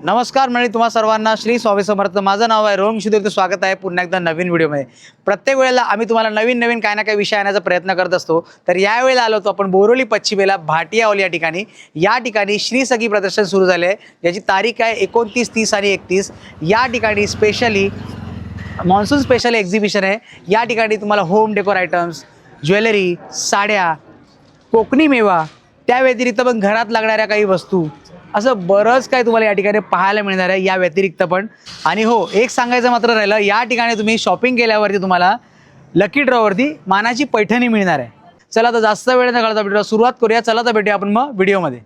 नमस्कार मंडळी, तुम्हा सर्वांना श्री स्वामी समर्थ. माझं नाव आहे रोहन शिदूर. स्वागत आहे पुन्हा एकदा नवीन व्हिडिओमध्ये. प्रत्येक वेळेला आम्ही तुम्हाला नवीन काय ना काही विषय आणण्याचा प्रयत्न करत असतो. तर यावेळेला आलो होतो आपण बोरोली पश्चिमेला भाटियावाली या ठिकाणी. या ठिकाणी श्री सखी प्रदर्शन सुरू झाले आहे, ज्याची तारीख आहे 29, 30 आणि 31. या ठिकाणी स्पेशली मॉन्सून स्पेशल एक्झिबिशन आहे. या ठिकाणी तुम्हाला होम डेकोर आयटम्स, ज्वेलरी, साड्या, कोकणी मेवा, त्या व्यतिरिक्त पण घरात लागणाऱ्या काही वस्तू, असं बरंच काही तुम्हाला या ठिकाणी पाहायला मिळणार आहे. या व्यतिरिक्त पण आणि हो, एक सांगायचं मात्र राहिलं, या ठिकाणी तुम्ही शॉपिंग केल्यावरती तुम्हाला लकी ड्रॉवरती मानाची पैठणी मिळणार आहे. चला तर जास्त वेळ न घालता व्हिडिओ सुरुवात करूया. चला तर भेटूया आपण मग व्हिडिओमध्ये.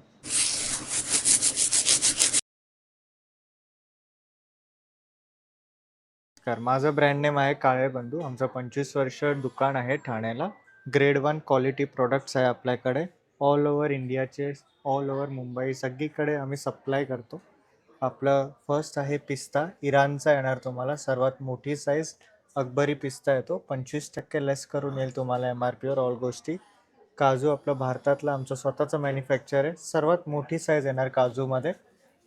माझं ब्रँड नेम आहे काळे बंधू. आमचं 25 वर्ष दुकान आहे ठाण्याला. ग्रेड 1 क्वालिटी प्रोडक्ट्स आहे आपल्याकडे. ऑल ओव्हर इंडियाचे, ऑल ओव्हर मुंबई सगळीकडे आम्ही सप्लाय करतो. आपलं फर्स्ट आहे पिस्ता. इराणचा येणार तुम्हाला. सर्वात मोठी साईज अकबरी पिस्ता येतो. 25% लेस करून येईल तुम्हाला MRPवर ऑल गोष्टी. काजू आपलं भारतातलं आमचं स्वतःचं मॅन्युफॅक्चर आहे. सर्वात मोठी साईज येणार काजूमध्ये.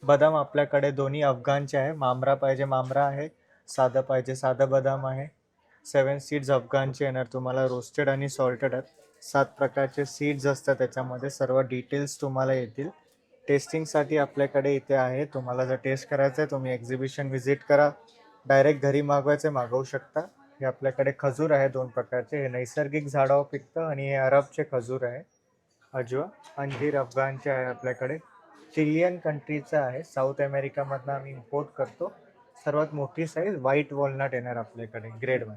बदाम आपल्याकडे दोन्ही अफगाणचे आहे. मामरा पाहिजे मामरा आहे, साधं पाहिजे साधं बदाम आहे. 7 सीड्स अफगाणचे येणार तुम्हाला, रोस्टेड आणि सॉल्टेड आहेत. 7 प्रकारचे सीड्स असतात त्याच्यामध्ये. सर्व डिटेल्स तुम्हाला येतील. टेस्टिंगसाठी आपल्याकडे इथे आहे. तुम्हाला जर टेस्ट करायचं आहे तुम्ही एक्झिबिशन व्हिजिट करा. डायरेक्ट घरी मागवायचे मागवू शकता. हे आपल्याकडे खजूर आहे 2 प्रकारचे. हे नैसर्गिक झाडावर पिकतं आणि हे अरबचे खजूर आहे. अजवा अंजीर अफगाणचे आहे आपल्याकडे. चिलियन कंट्रीचं आहे. साऊथ अमेरिकामधनं आम्ही इम्पोर्ट करतो. सर्वात मोठी साईज व्हाईट वॉलनट येणार आपल्याकडे ग्रेड 1.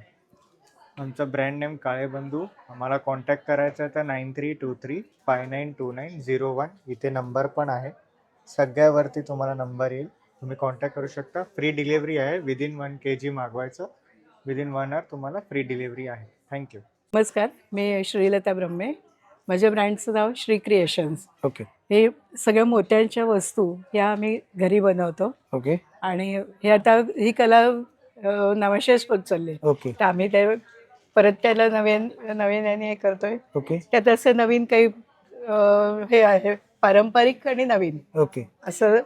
आमचं ब्रँड नेम काळे बंधू. आम्हाला कॉन्टॅक्ट करायचं आहे तर 9323592901. इथे नंबर पण आहे. सगळ्यावरती तुम्हाला नंबर येईल. तुम्ही कॉन्टॅक्ट करू शकता. फ्री डिलिव्हरी आहे. विदिन 1 kg मागवायचं. विदिन 1 hour तुम्हाला फ्री डिलिव्हरी आहे. थँक्यू. नमस्कार, मी श्रीलता ब्रह्मे. माझ्या ब्रँडचं नाव श्री क्रिएशन्स. ओके हे सगळ्या मोत्यांच्या वस्तू ह्या आम्ही घरी बनवतो. ओके आणि हे आता ही कला नावाशेष होत चालली. ओके तर आम्ही ते परत त्याला नवीन हे करतोय. ओके त्यात असं नवीन काही हे आहे, पारंपरिक आणि नवीन ओके. असं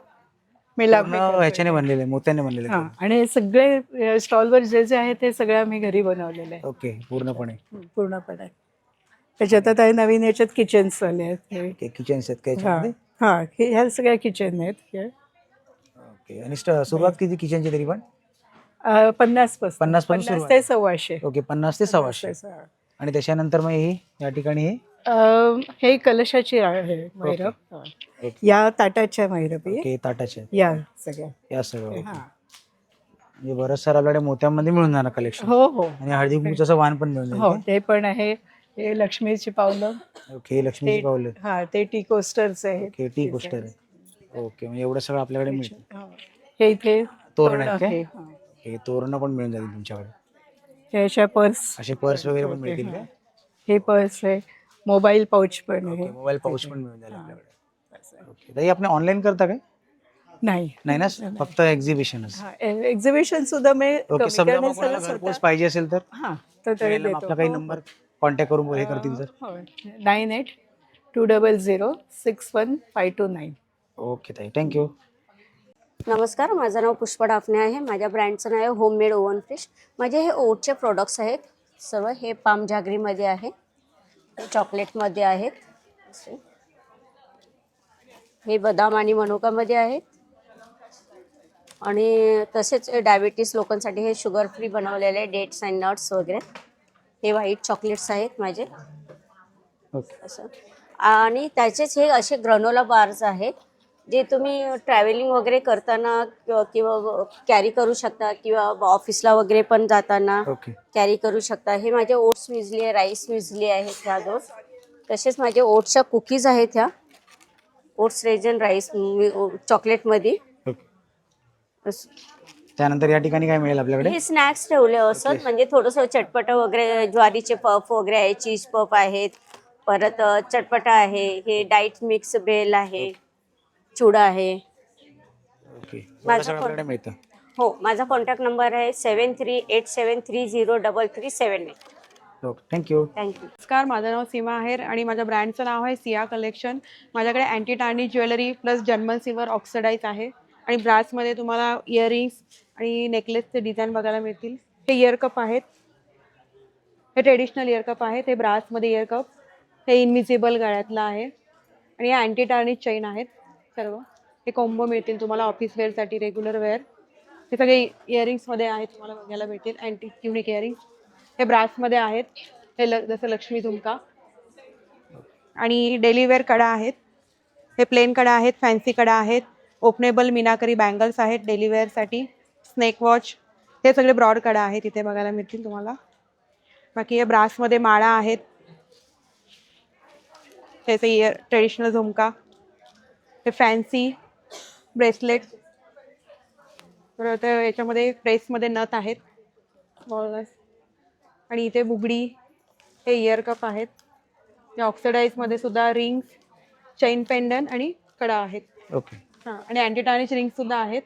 मिलाप ह्याच्याने बनलेले, मोत्याने बनलेले. हां. आणि हे सगळे स्टॉलवर जे जे आहे ते सगळं आम्ही घरी बनवलेलं आहे ओके, पूर्णपणे. पूर्णपणे. त्याच्यात आता हे नवीन याच्यात किचन्स आले आहेत. ओके, किचन्स आहेत काय हां याच्यामध्ये? हां, ह्या सगळ्या किचन आहेत हे. ओके. आणि सुरुवात किती किचनची तरी पण? 50 पासून 50 पासून सुरुवात. ते 125. ओके, 50 ते 125. आणि त्याच्यानंतर मग ही या ठिकाणी हे कलशाची आहे मैरप. ओके. या ताटाच्या मैरपी ओके, ताटाचे आहेत. या सगळ्या. या सगळं. ओके. हां. म्हणजे बरंच सारं आपल्याकडे मोत्यामध्ये मिळून जाणार कलेक्शन. हो हो आणि हळदी कुंकूचं वाण पण मिळून हो, जाईल. ते पण आहे. हे लक्ष्मीची पावलं. ओके, लक्ष्मीची ते- पावलं. हा, ते टी कोस्टर्स आहेत. ओके, टी कोस्टर आहे. ओके, म्हणजे एवढं सगळं आपल्याकडे मिळतं. हो. हे इथे तोरण आहेत काय? आहे. हां. हे तोरणं पण मिळून जातील तुमच्याकडे. हे अशा पर्स. असे पर्स वगैरे पण मिळतील काय? हे पर्स आहे. मोबाईल पाऊच पण आहे. मोबाईल पाऊच पण मिळून जाईल आपल्याकडे. ओके. ताई, आपण ऑनलाईन करता काय? नाही नाही ना, फक्त एक्झिबिशनच. एक्झिबिशन सुद्धा मी ओके. समजा मग कोणाला घरपोच पाहिजे असेल तर हां, तर तरी देतो. आपला काही नंबर कॉन्टॅक्ट करून हे करतील तर. 9820061529. ओके ताई, थँक्यू. नमस्कार, माझं नाव पुष्पा डाफणे आहे. माझ्या ब्रँडचं नाव आहे होममेड ओव्हन फिश. माझे हे ओटचे प्रोडक्ट्स आहेत सर्व. हे पाम जागरीमध्ये आहे, चॉकलेटमध्ये आहेत, हे बदाम आणि मनुकामध्ये आहेत. आणि तसेच डायबिटीस लोकांसाठी हे शुगर फ्री बनवलेले आहे, डेट्स अँड नट्स वगैरे. हे व्हाईट चॉकलेट्स आहेत माझे. ओके. असं. आणि त्याचेच हे असे ग्रनोला बार्स आहेत जे तुम्ही ट्रॅव्हलिंग वगैरे करताना किंवा कॅरी करू शकता, किंवा ऑफिसला वगैरे पण जाताना ओके. कॅरी करू शकता. हे माझे ओट्स म्युझली आहे, राईस म्युझली आहेत ह्या 2. तसेच माझे ओट्सच्या कुकीज आहेत ह्या, ओट्स रेजन राईस चॉकलेटमध्ये. ओके. त्यानंतर या ठिकाणी काय मिळेल आपल्याकडे? हे स्नॅक्स ठेवले असत, म्हणजे थोडंसं चटपटं वगैरे. ज्वारीचे पफ वगैरे आहे, चीज पफ आहेत, परत चटपटा आहे. हे डाईट मिक्स बेल आहे, चुडा आहे. ओके. माझा सगळं आपल्याकडे मिळतं. हो, माझा कॉन्टॅक्ट नंबर आहे 738730003378. Okay, thank you. थँक्यू. नमस्कार, माझं नाव सीमा आहेर आणि माझ्या ब्रँडचं नाव आहे सिया कलेक्शन. माझ्याकडे anti tarnish jewellery plus German silver oxidise आहे. आणि ब्रासमध्ये तुम्हाला इयरिंग्स आणि नेकलेसचे डिझाईन बघायला मिळतील. हे इयर कप आहेत. हे ट्रेडिशनल इयर कप आहेत. हे ब्रासमध्ये इयर कप. हे इनविजिबल गळ्यातलं आहे आणि हे अँटी टार्निश चैन आहेत सर्व. हे कॉम्बो मिळतील तुम्हाला ऑफिस वेअरसाठी, रेग्युलर वेअर. हे सगळे इयरिंग्समध्ये आहेत, तुम्हाला बघायला भेटेल अँटी युनिक इयरिंग्स. हे ब्रासमध्ये आहेत. हे जसं लक्ष्मी झुमका. आणि डेली वेअर कडा आहेत. हे प्लेन कडा आहेत, फॅन्सी कडा आहेत, ओपनेबल मीनाकरी बँगल्स आहेत डेली वेअरसाठी, स्नेक वॉच. हे सगळे ब्रॉड कडा आहेत इथे बघायला मिळतील तुम्हाला. बाकी हे ब्रासमध्ये माळा आहेत. त्याचे इयर ट्रेडिशनल झुमका. हे फॅन्सी ब्रेसलेट. परत याच्यामध्ये प्रेसमध्ये नथ आहेत बॉलर्स. आणि इथे बुगडी. हे इयर कप आहेत. हे ऑक्सिडाईजमध्ये सुद्धा रिंग्स, चैन पेंडन आणि कडा आहेत. ओके. हां, आणि अँटी टार्निश रिंग्स सुद्धा आहेत.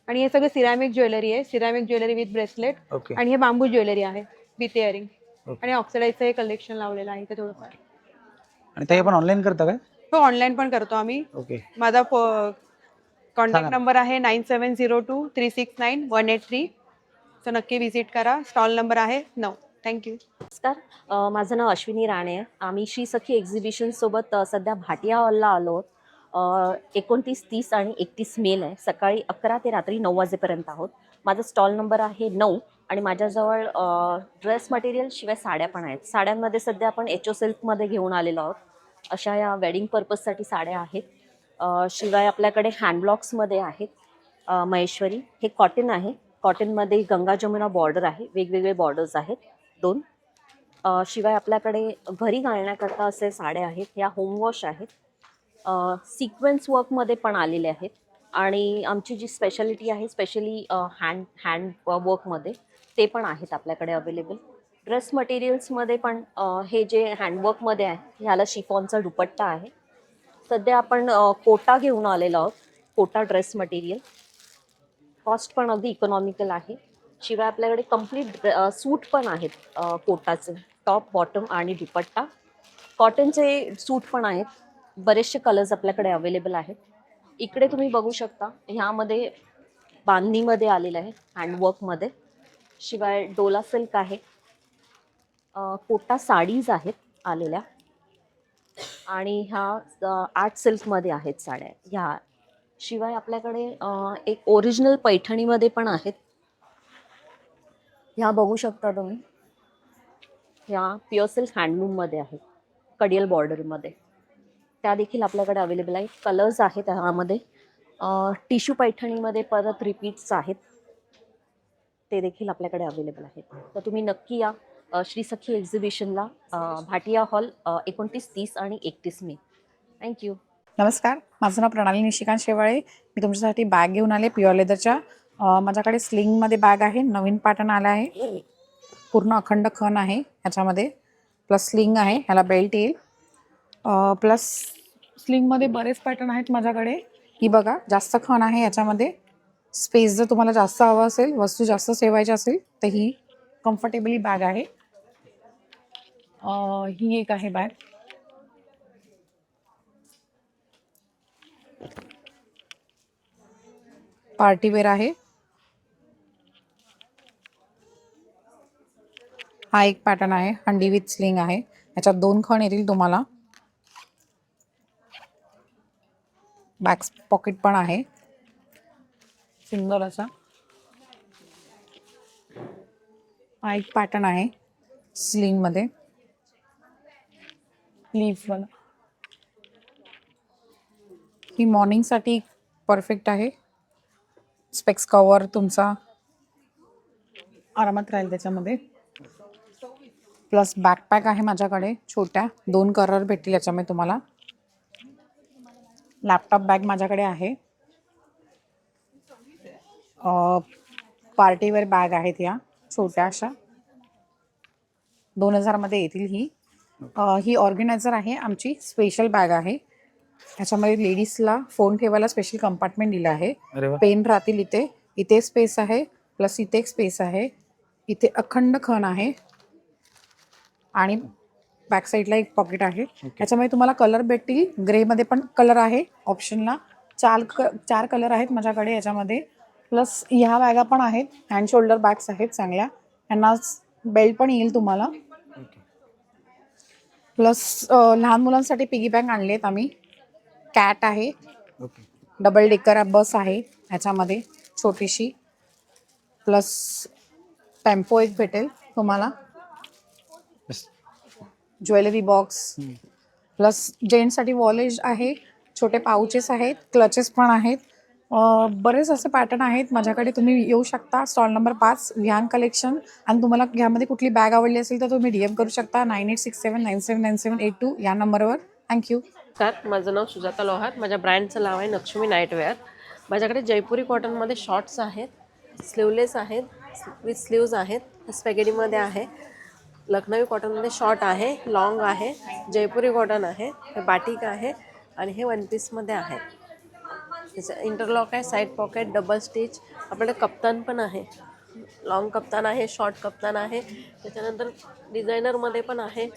आणि हे सगळे सिरॅमिक ज्वेलरी आहे. Ceramic jewellery with bracelet. Okay. आणि हे बांबू ज्वेलरी आहे विथ इयरिंग. ओके. आणि ऑक्सिडाईजचं हे कलेक्शन लावलेलं आहे इथे थोडंफार. आणि ते पण ऑनलाईन करता काय? हो, ऑनलाईन पण करतो आम्ही. ओके. माझा कॉन्टॅक्ट सांगा. नंबर आहे 9702369183. तर नक्की व्हिजिट करा. स्टॉल नंबर आहे 9. थँक्यू. नमस्कार, माझं नाव अश्विनी राणे आहे. आम्ही श्री सखी एक्झिबिशनसोबत सध्या भाटिया हॉलला आलो आहोत. 29, 30 आणि 31 मेला आहे. सकाळी 11 ते रात्री 9 वाजेपर्यंत आहोत. माझा स्टॉल नंबर आहे 9 आणि माझ्याजवळ ड्रेस मटेरियल शिवाय साड्या पण आहेत. साड्यांमध्ये सध्या आपण HO सिल्कमध्ये घेऊन आलेलो आहोत. अशा या वेडिंग पर्पजसाठी साड्या आहेत. शिवाय आपल्याकडे हँडब्लॉक्समध्ये आहेत. महेश्वरी हे कॉटन आहे. कॉटनमध्ये गंगा जमुना बॉर्डर आहे. वेगवेगळे बॉर्डर्स आहेत 2. शिवाय आपल्याकडे घरी घालण्याकरता असे साड्या आहेत. ह्या होमवॉश आहेत. सिक्वेन्स वर्कमध्ये पण आलेले आहेत. आणि आमची जी स्पेशालिटी आहे स्पेशली हँड वर्कमध्ये ते पण आहेत आपल्याकडे अवेलेबल. ड्रेस मटेरियल्समध्ये पण हे जे हँडवर्कमध्ये आहे ह्याला शिफॉनचा दुपट्टा आहे. सध्या आपण कोटा घेऊन आलेलो आहोत. कोटा ड्रेस मटेरियल कॉस्ट पण अगदी इकॉनॉमिकल आहे. शिवाय आपल्याकडे कम्प्लीट सूट पण आहेत. कोटाचे टॉप, बॉटम आणि दुपट्टा. कॉटनचे सूट पण आहेत. बरेचसे कलर्स आपल्याकडे अवेलेबल आहेत. इकडे तुम्ही बघू शकता ह्यामध्ये बांधणीमध्ये आलेलं आहे हँडवर्कमध्ये. शिवाय डोला सिल्क आहे. कोटा साडीज आहेत आलेल्या. आणि ह्या आर्ट सिल्कमध्ये आहेत साड्या ह्या. शिवाय आपल्याकडे एक ओरिजिनल पैठणीमध्ये पण आहेत. ह्या बघू शकता तुम्ही. ह्या प्युअर सिल्क हँडलूममध्ये आहेत कडियल बॉर्डरमध्ये. त्या देखील आपल्याकडे अवेलेबल आहेत. कलर्स आहेत ह्यामध्ये. टिश्यू पैठणीमध्ये परत रिपीट्स आहेत. ते देखील आपल्याकडे अवेलेबल आहेत. तर तुम्ही नक्की या श्री सखी एक्झिबिशनला, भाटिया हॉल, 29, 30 आणि 31 मे. थँक्यू. नमस्कार, माझं नाव प्रणाली निशिकांत शेवाळे. मी तुमच्यासाठी बॅग घेऊन आले प्युअर लेदरच्या. माझ्याकडे स्लिंगमध्ये बॅग आहे. नवीन पॅटर्न आला आहे. पूर्ण अखंड खण आहे ह्याच्यामध्ये. प्लस स्लिंग आहे. ह्याला बेल्ट येईल. प्लस स्लिंगमध्ये बरेच पॅटर्न आहेत माझ्याकडे. ही बघा, जास्त खण आहे याच्यामध्ये. स्पेस जर तुम्हाला जास्त हवं असेल, वस्तू जास्त ठेवायची असेल तर ही कम्फर्टेबली बॅग आहे. ही एक आहे बॅग. पार्टीवेअर आहे. हा एक पॅटर्न आहे. हंडी विथ स्लिंग आहे. याच्यात 2 खण येतील तुम्हाला. बॅक पॉकेट पण आहे सुंदर असा. हा एक पॅटर्न आहे स्लिंगमध्ये, लीफवाला. ही मॉर्निंगसाठी परफेक्ट आहे. स्पेक्स कवर तुमचा आरामात राहील त्याच्यामध्ये. प्लस बॅकपॅक आहे माझ्याकडे छोट्या. 2 कलर भेटतील याच्यामध्ये तुम्हाला. लॅपटॉप बॅग माझ्याकडे आहे. पार्टीवेअर बॅग आहेत या छोट्या अशा. 2000 मध्ये येतील ही. ही ऑर्गनायझर आहे आमची. स्पेशल बॅग आहे. ह्याच्यामध्ये लेडीजला फोन ठेवायला स्पेशल कंपार्टमेंट दिलं आहे. अरे वा. पेन राहतील इथे. इथे स्पेस आहे. प्लस इथे एक स्पेस आहे. इथे अखंड खण आहे. आणि बॅक साईडला एक पॉकेट आहे. याच्यामध्ये तुम्हाला कलर भेटतील. ग्रेमध्ये पण कलर आहे ऑप्शनला. चार कलर आहेत माझ्याकडे याच्यामध्ये. प्लस ह्या बॅगा पण आहेत, हँड शोल्डर बॅग्स आहेत चांगल्या. यांना बेल्ट पण येईल तुम्हाला. प्लस लहान मुलांसाठी पिगी बँक आणली आहेत आम्ही. कॅट आहे, ओके. डबल डेकर बस आहे ह्याच्यामध्ये छोटीशी. प्लस टेम्पो एक भेटेल तुम्हाला, ज्वेलरी बॉक्स. प्लस जेंट्ससाठी वॉलेज आहे, छोटे पाउचेस आहेत, क्लचेस पण आहेत. बरेच असे पॅटर्न आहेत माझ्याकडे. तुम्ही येऊ शकता. Stall number 5 Vihaan collection. आणि तुम्हाला ह्यामध्ये कुठली बॅग आवडली असेल तर तुम्ही DM करू शकता 9867979782 या नंबरवर. थँक्यू. नमस्कार, माझं नाव सुजाता लोहार. माझ्या ब्रँडचं नाव आहे लक्ष्मी नाईटवेअर. माझ्याकडे जयपुरी कॉटनमध्ये शॉर्ट्स आहेत, स्लीवलेस आहेत, विथ स्लीव्ज आहेत, स्पॅगेटीमध्ये आहे. लखनवी कॉटनमध्ये शॉर्ट आहे, लॉंग आहे, जयपुरी कॉटन आहे, हे बाटिक आहे आणि हे वन पीसमध्ये आहे. त्याचं इंटरलॉक आहे, साईड पॉकेट, डबल स्टिच. आपल्याकडे कप्तान पण आहे, लॉंग कप्तान आहे, शॉर्ट कप्तान आहे. त्याच्यानंतर डिझायनरमध्ये पण आहे.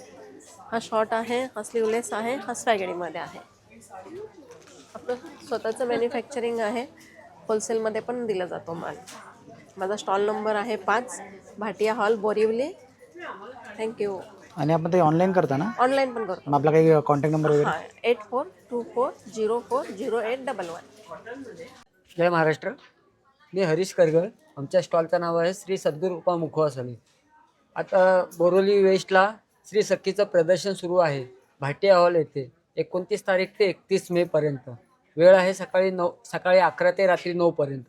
हा शॉर्ट आहे, हा स्लीवलेस आहे, हा स्पॅगेटीमध्ये आहे. आपलं स्वतःचं मॅन्युफॅक्चरिंग आहे, होलसेलमध्ये पण दिला जातो माल. माझा स्टॉल नंबर आहे 5 भाटिया हॉल, बोरिवली. थँक्यू. आणि आपण ते ऑनलाईन करता ना? ऑनलाईन पण करतो. मग आपला काही कॉन्टॅक्ट नंबर वगैरे? हां, 8424040811. जय महाराष्ट्र. मी हरीश करगळ. आमच्या स्टॉलचं नाव आहे श्री सद्गुरू कृपा मुखवासने. आता बोरिवली वेस्टला श्री सखीचं प्रदर्शन सुरू आहे भाटिया हॉल येथे 29 तारीख ते 31 मेपर्यंत. वेळ आहे सकाळी 11 ते रात्री 9 पर्यंत.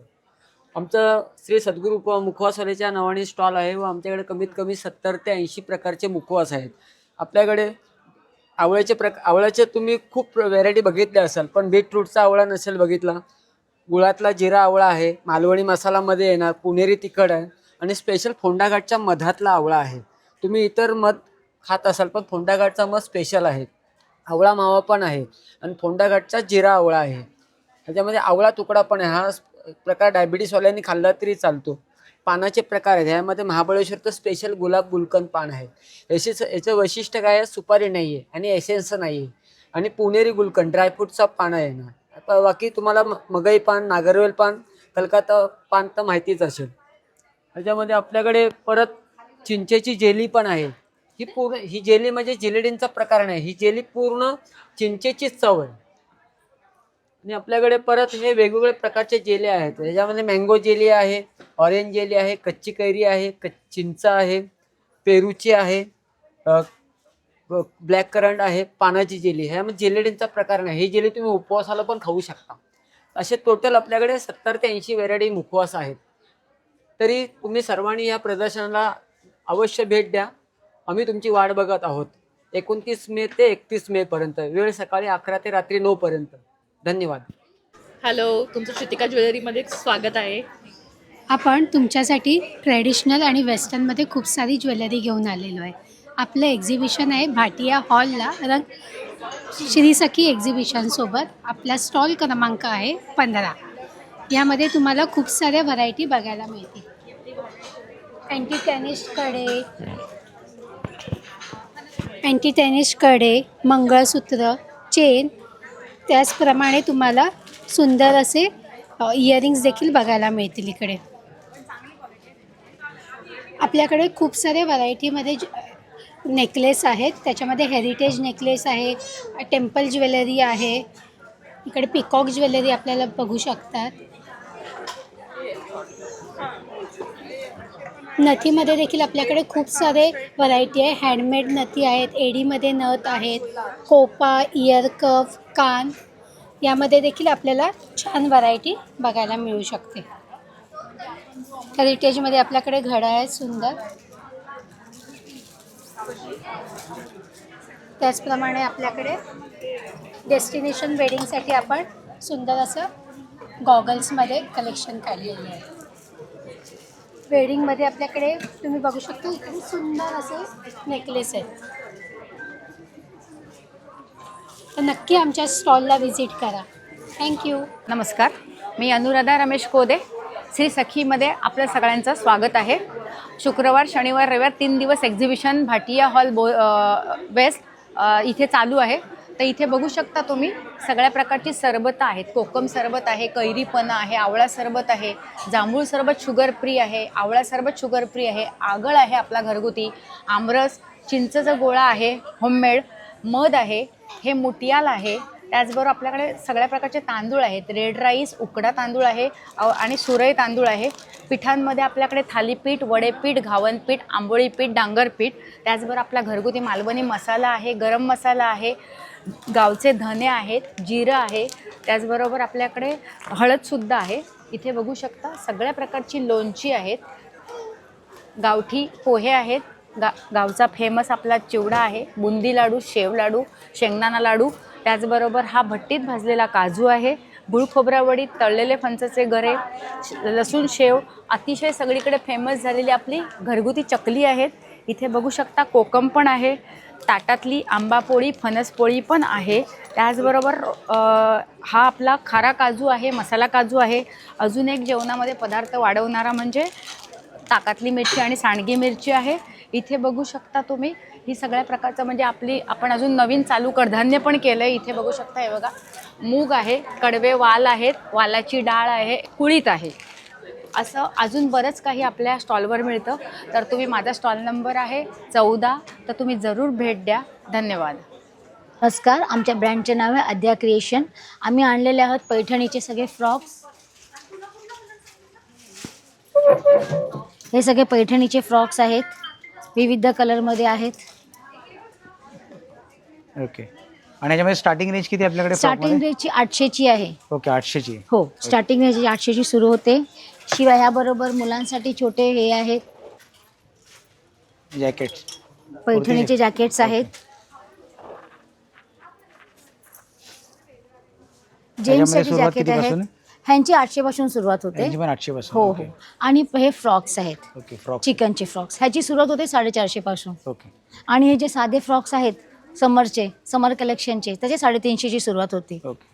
आमचं श्री सद्गुरू कृपा मुखवासवाल्याच्या नावाने स्टॉल आहे व आमच्याकडे कमीत कमी 70 ते 80 प्रकारचे मुखवास आहेत. आपल्याकडे आवळ्याचे तुम्ही खूप व्हेरायटी बघितल्या असाल, पण बीटरूटचा आवळा नसेल बघितला. गुळातला जिरा आवळा आहे, मालवणी मसालामध्ये येणार, पुणेरी तिखट आहे आणि स्पेशल फोंडाघाटच्या मधातला आवळा आहे. तुम्ही इतर मध खात असाल, पण फोंडाघाटचा मध स्पेशल आहे. आवळा मावा पण आहे आणि फोंडाघाटचा जिरा आवळा आहे. ह्याच्यामध्ये आवळा तुकडा पण आहे. हा प्रकार डायबिटीसवाल्यांनी खाल्ला तरी चालतो. पानाचे प्रकार आहेत, ह्यामध्ये महाबळेश्वरचं स्पेशल गुलाब गुलकंद पान आहे. याचं वैशिष्ट्य काय आहे? सुपारी नाही आहे आणि एसेन्स नाही आहे. आणि पुणेरी गुलकंद ड्रायफ्रूटचा पान आहे ना. बाकी तुम्हाला मगई पान, नागरवेल पान, कलकत्ता पान तर माहितीच असेल. ह्याच्यामध्ये आपल्याकडे परत चिंचेची जेली पण आहे. ही जेली म्हणजे जिलेटिनचा प्रकार नाही, ही जेली पूर्ण चिंचेचीच चव आहे. आणि आपल्याकडे परत हे वेगवेगळे प्रकारचे जेली आहेत. ह्याच्यामध्ये मँगो जेली आहे, ऑरेंज जेली आहे, कच्ची कैरी आहे, चिंच आहे, पेरूची आहे, ब्लॅक करंट आहे, पानाची जेली. ह्यामध्ये जेलेटिनचा प्रकार नाही. ही जेली तुम्ही उपवासाला पण खाऊ शकता. असे टोटल आपल्याकडे 70 ते 80 व्हेरायटी मुखवास आहेत. तरी तुम्ही सर्वांनी या प्रदर्शनाला अवश्य भेट द्या. आम्ही तुमची वाट बघत आहोत. 29 मे ते 31 मेपर्यंत. वेळ सकाळी 11 ते रात्री 9 पर्यंत. धन्यवाद. हॅलो, तुमचं श्रुतिका ज्वेलरीमध्ये स्वागत आहे. आपण तुमच्यासाठी ट्रेडिशनल आणि वेस्टर्नमध्ये खूप सारी ज्वेलरी घेऊन आलेलो आहे. आपलं एक्झिबिशन आहे भाटिया हॉलला श्री सखी एक्झिबिशनसोबत. आपला स्टॉल क्रमांक आहे 15. यामध्ये तुम्हाला खूप साऱ्या व्हरायटी बघायला मिळतील. अँटी टेनिस कडे, मंगळसूत्र, चेन, त्याचप्रमाणे तुम्हाला सुंदर असे इयरिंग्स देखील बघायला मिळतील इकडे. आपल्याकडे खूप साऱ्या व्हरायटीमध्ये नेकलेस आहेत. त्याच्यामध्ये हेरिटेज नेकलेस आहे, टेम्पल ज्वेलरी आहे, इकडे पिकॉक ज्वेलरी आपल्याला बघू शकतात. नथीमध्ये देखील आपल्याकडे खूप सारे व्हरायटी आहे. हँडमेड नथी आहेत, एडीमध्ये नथ आहेत, खोपा, इयर कफ, कान, यामध्ये देखील आपल्याला छान व्हरायटी बघायला मिळू शकते. हेरिटेजमध्ये आपल्याकडे घड्याळ आहेत सुंदर. त्याचप्रमाणे आपल्याकडे डेस्टिनेशन वेडिंगसाठी आपण सुंदर असं गॉगल्समध्ये कलेक्शन काढलेलं आहे. वेडिंगमध्ये आपल्याकडे तुम्ही बघू शकता इकडे सुंदर असे नेकलेस आहेत. तर नक्की आमच्या स्टॉलला व्हिजिट करा. थँक्यू. नमस्कार, मी अनुराधा रमेश कोदे. श्री सखीमध्ये आपल्या सगळ्यांचं स्वागत आहे. शुक्रवार, शनिवार, रविवार 3 दिवस एक्झिबिशन भाटिया हॉल वेस्ट इथे चालू आहे. तर इथे बघू शकता तुम्ही सगळ्या प्रकारची सरबत आहेत. कोकम सरबत आहे, कैरीपण आहे, आवळा सरबत आहे, जांभूळ सरबत शुगर फ्री आहे, आवळा सरबत शुगर फ्री आहे, आगळ आहे आपला घरगुती, आमरस, चिंचेचा गोळा आहे होममेड, मध आहे, हे मुटियाल आहे. त्याचबरोबर आपल्याकडे सगळ्या प्रकारचे तांदूळ आहेत. रेड राईस, उकडा तांदूळ आहे आणि सुरई तांदूळ आहे. पिठांमध्ये आपल्याकडे थालीपीठ, वडेपीठ, घावणपीठ, आंबोळी पीठ, डांगरपीठ. त्याचबरोबर आपला घरगुती मालवणी मसाला आहे, गरम मसाला आहे, गावचे धने आहेत, जिरं आहे. त्याचबरोबर आपल्याकडे हळदसुद्धा आहे. इथे बघू शकता सगळ्या प्रकारची लोणची आहेत, गावठी पोहे आहेत, गावचा फेमस आपला चिवडा आहे, बुंदी लाडू, शेव लाडू, शेंगदाणा लाडू. त्याचबरोबर हा भट्टीत भाजलेला काजू आहे, गुळ खोबरावडी, तळलेले फणसाचे गरे, लसूण शेव, अतिशय सगळीकडे फेमस झालेली आपली घरगुती चकली आहेत. इथे बघू शकता कोकम पण आहे, ताटातली आंबापोळी, फणसपोळी पण आहे. त्याचबरोबर हा आपला खारा काजू आहे, मसाला काजू आहे. अजून एक जेवणामध्ये पदार्थ वाढवणारा म्हणजे ताकातली मिरची आणि सांडगी मिरची आहे. इथे बघू शकता तुम्ही ही सगळ्या प्रकारचं म्हणजे आपण अजून नवीन चालू कडधान्य पण केलं आहे. इथे बघू शकता हे बघा मूग आहे, कडवे वाल आहेत, वालाची डाळ आहे, कुळीत आहे. असं अजून बरंच काही आपल्या स्टॉलवर मिळतं. तर तुम्ही माझा स्टॉल नंबर आहे 14, तर तुम्ही जरूर भेट द्या. धन्यवाद. नमस्कार, आमच्या ब्रँडचे नाव आहे आद्या क्रिएशन. आम्ही आणलेले आहोत पैठणीचे सगळे फ्रॉक्स. हे सगळे पैठणीचे फ्रॉक्स आहेत, विविध कलरमध्ये आहेत. ओके. आणि याच्यामध्ये स्टार्टिंग रेंज किती आपल्याकडे? स्टार्टिंग रेंजची 800ची आहे. ओके, 800ची. हो, स्टार्टिंग रेंज 800ची सुरू होते. शिवाय ह्याबरोबर मुलांसाठी छोटे हे आहेत, जॅकेट्स, पैठणीचे जॅकेट्स आहेत. जेंट्ससाठी जॅकेट आहेत, ह्यांची 800 पासून सुरुवात होते. 800 पासून. हो हो. आणि हे फ्रॉक्स आहेत, ओके, फ्रॉक, चिकनचे फ्रॉक्स, ह्याची सुरुवात होते 450 पासून. ओके. आणि हे जे साधे फ्रॉक्स आहेत समर कलेक्शनचे, त्याचे 350ची सुरुवात होती. ओके.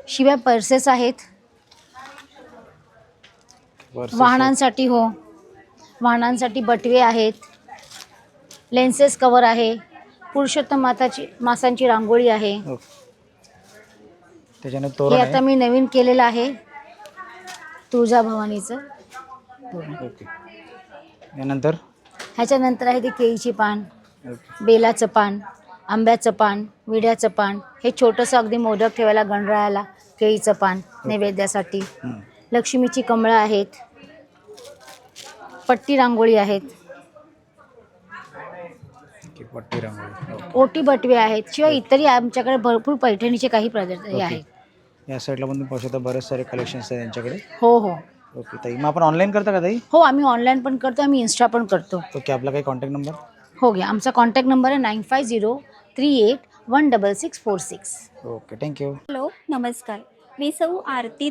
शिवाय पर्सेस आहेत वाहनांसाठी. हो, वाहनांसाठी बटवे आहेत, लेन्सेस कवर आहे, पुरुषोत्तम मासांची रांगोळी आहे. ओके. त्याच्याने हे तोरण आता मी नवीन केलेलं आहे, तुळजाभवानीचं. ओके. यानंतर ह्याच्यानंतर आहे ते केळीची पान, ओके, बेलाचं पान, आंब्याचं पान, विड्याचं पान. हे छोटंसं अगदी मोदक ठेवायला गणरायाला केळीचं पान नैवेद्यासाठी. लक्ष्मीची कमळं आहेत, पट्टी रांगोळी आहेत, पट्टी रांगोळी, ओटी बटवे आहेत. शिवाय इतरही आमच्याकडे भरपूर पैठणीचे काही पदार्थ हे आहेत. या साईडला पण तुम्ही पाहू शकता बरेच सारे कलेक्शन्स आहेत त्यांच्याकडे. हो हो. ओके ताई, मग आपण ऑनलाईन करता का ताई? हो, आम्ही ऑनलाईन पण करतो, आम्ही इन्स्टा पण करतो. ओके. आपला काही कॉन्टॅक्ट नंबर? हो घ्या, आमचा कॉन्टॅक्ट नंबर आहे 9503816646. Okay, thank you. हॅलो, नमस्कार. मी सौ आरती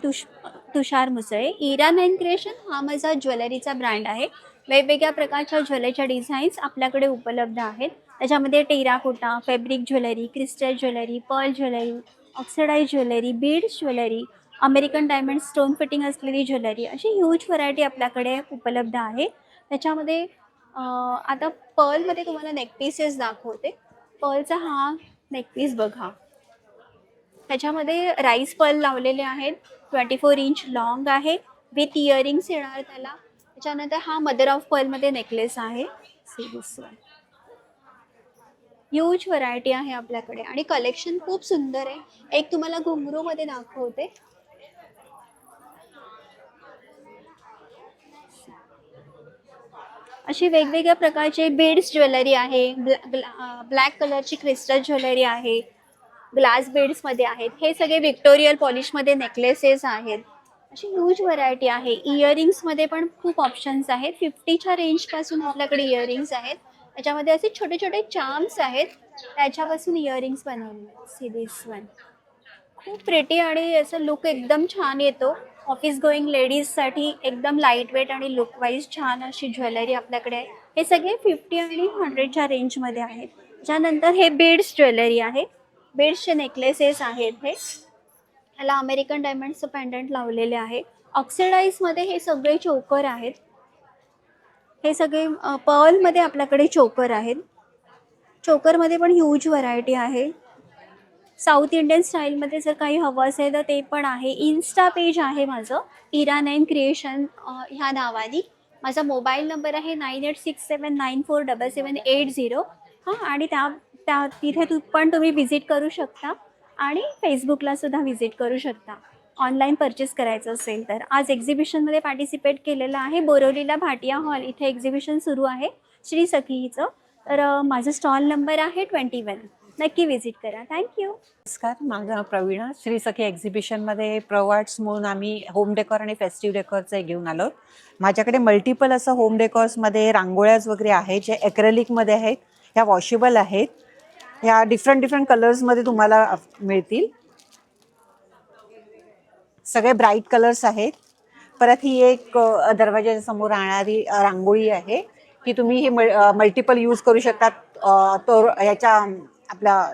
तुषार मुसळे. इरान अँड क्रिएशन हा माझा ज्वेलरीचा ब्रँड आहे. वेगवेगळ्या प्रकारच्या ज्वेलरीच्या डिझाईन्स आपल्याकडे उपलब्ध आहेत. त्याच्यामध्ये terracotta, fabric jewellery, crystal jewellery, pearl jewellery, oxidize jewellery, beads jewellery, American diamond stone fitting असलेली ज्वेलरी, अशी ह्यूज व्हरायटी आपल्याकडे उपलब्ध आहे. त्याच्यामध्ये आता पर्लमध्ये तुम्हाला नेकपीसेस दाखवते. पर्लचा हा नेकपीस बघा, त्याच्यामध्ये राईस पर्ल लावलेले आहेत, 24 इंच लॉंग आहे, विथ इयरिंग्स येणार त्याला. त्याच्यानंतर हा मदर ऑफ पर्लमध्ये नेकलेस आहे. ह्यूज व्हरायटी आहे आपल्याकडे आणि कलेक्शन खूप सुंदर आहे. एक तुम्हाला घुंगरूमध्ये दाखवते. अशी वेगवेगळ्या प्रकारचे बीड्स ज्वेलरी आहे. ब्लॅक कलरची क्रिस्टल ज्वेलरी आहे, ग्लास बीड्समध्ये आहेत. हे सगळे व्हिक्टोरियल पॉलिशमध्ये नेकलेसेस आहेत. अशी ह्यूज व्हरायटी आहे. इयरिंग्समध्ये पण खूप ऑप्शन्स आहेत. 50च्या रेंजपासून आपल्याकडे इयरिंग्स आहेत. त्याच्यामध्ये असे छोटे छोटे चार्म्स आहेत, त्याच्यापासून इयरिंग्स बनवले. सी दिस वन, खूप प्रिटी आणि असं लुक एकदम छान येतो. ऑफिस गोईंग लेडीजसाठी एकदम लाईट वेट आणि लुक वाईज छान अशी ज्वेलरी आपल्याकडे आहे. हे सगळे 50 आणि 100च्या रेंजमध्ये आहेत. त्यानंतर हे बीड्स ज्वेलरी आहे, बीड्सचे नेकलेसेस आहेत. हे ह्याला अमेरिकन डायमंडचं पेंडंट लावलेले आहे. ऑक्सिडाईजमध्ये हे सगळे चोकर आहेत. हे सगळे पर्लमध्ये आपल्याकडे चोकर आहेत. चोकरमध्ये पण ह्यूज व्हरायटी आहे. साऊथ इंडियन स्टाईलमध्ये जर काही हवं असेल तर ते पण आहे. इन्स्टा पेज आहे माझं, इरा9 क्रिएशन ह्या नावाने. माझा मोबाईल नंबर आहे 9867947780. हां, आणि तिथे पण तुम्ही व्हिजिट करू शकता आणि फेसबुकला सुद्धा व्हिजिट करू शकता ऑनलाईन परचेस करायचं असेल तर. आज एक्झिबिशनमध्ये पार्टिसिपेट केलेलं आहे. बोरिवलीला भाटिया हॉल इथे एक्झिबिशन सुरू आहे श्री सखीचं. तर माझा स्टॉल नंबर आहे 21. नक्की व्हिजिट करा. थँक्यू. नमस्कार, माझं नाव प्रवीणा. श्री सखी एक्झिबिशनमध्ये प्रोवार्ट्स म्हणून आम्ही होम डेकोर आणि फेस्टिव्ह डेकोरचं घेऊन आलो. माझ्याकडे मल्टिपल असं होम डेकोर्समध्ये रांगोळ्याज वगैरे आहेत जे ॲक्रेलिकमध्ये आहेत. ह्या वॉशेबल आहेत. ह्या डिफरंट कलर्समध्ये तुम्हाला मिळतील. सगळे ब्राईट कलर्स आहेत. परत ही एक दरवाजाच्या समोर राहणारी रांगोळी आहे की तुम्ही हे मल्टिपल यूज करू शकतात. तो ह्याच्या आपल्या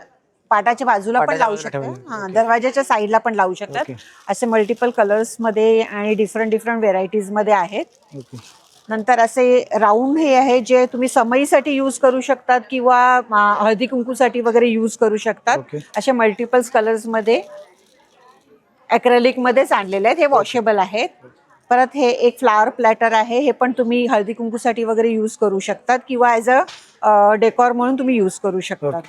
पाटाच्या बाजूला पण लावू शकता. हां, दरवाजाच्या साईडला पण लावू शकतात. असे मल्टिपल कलर्समध्ये आणि डिफरंट व्हेरायटीजमध्ये आहेत. नंतर असे राऊंड हे आहे जे तुम्ही समईसाठी यूज करू शकतात किंवा हळदी कुंकूसाठी वगैरे यूज करू शकतात. असे मल्टिपल्स कलर्समध्ये ॲक्रेलिकमध्येच आणलेले आहेत. हे वॉशेबल आहेत. परत हे एक फ्लावर प्लॅटर आहे. हे पण तुम्ही हळदी कुंकूसाठी वगैरे यूज करू शकतात किंवा ॲज अ डेकॉर म्हणून तुम्ही यूज करू शकतात.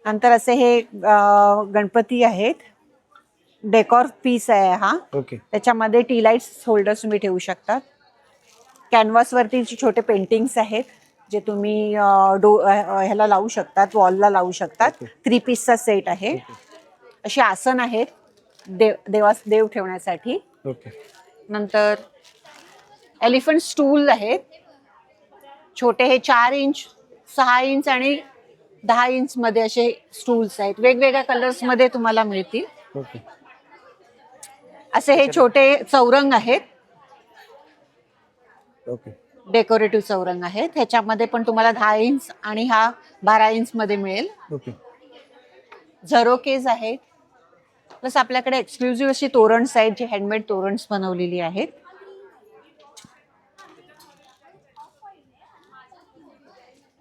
नंतर असे हे गणपती आहेत. डेकॉर पीस आहे हा. त्याच्यामध्ये टी लाईट्स होल्डर्स तुम्ही ठेवू शकतात. कॅनव्हासवरती छोटे पेंटिंग्स आहेत जे तुम्ही ह्याला लावू शकतात, वॉलला लावू शकतात. 3 पीसचा सेट आहे. अशी आसन आहेत देव ठेवण्यासाठी. नंतर एलिफंट स्टूल आहेत छोटे. हे 4 इंच, 6 इंच आणि 10 इंच मध्ये असे स्टूल्स आहेत. वेगवेगळ्या कलर्स मध्ये तुम्हाला मिळतील. असे हे छोटे चौरंग आहेत. डेकोरेटिव्ह चौरंग आहेत. ह्याच्यामध्ये पण तुम्हाला 10 इंच आणि हा 12 इंच मध्ये मिळेल. झरोकेज आहेत. प्लस आपल्याकडे एक्सक्लुझिव्ह अशी तोरणस आहेत जी हँडमेड तोरणस बनवलेली आहेत.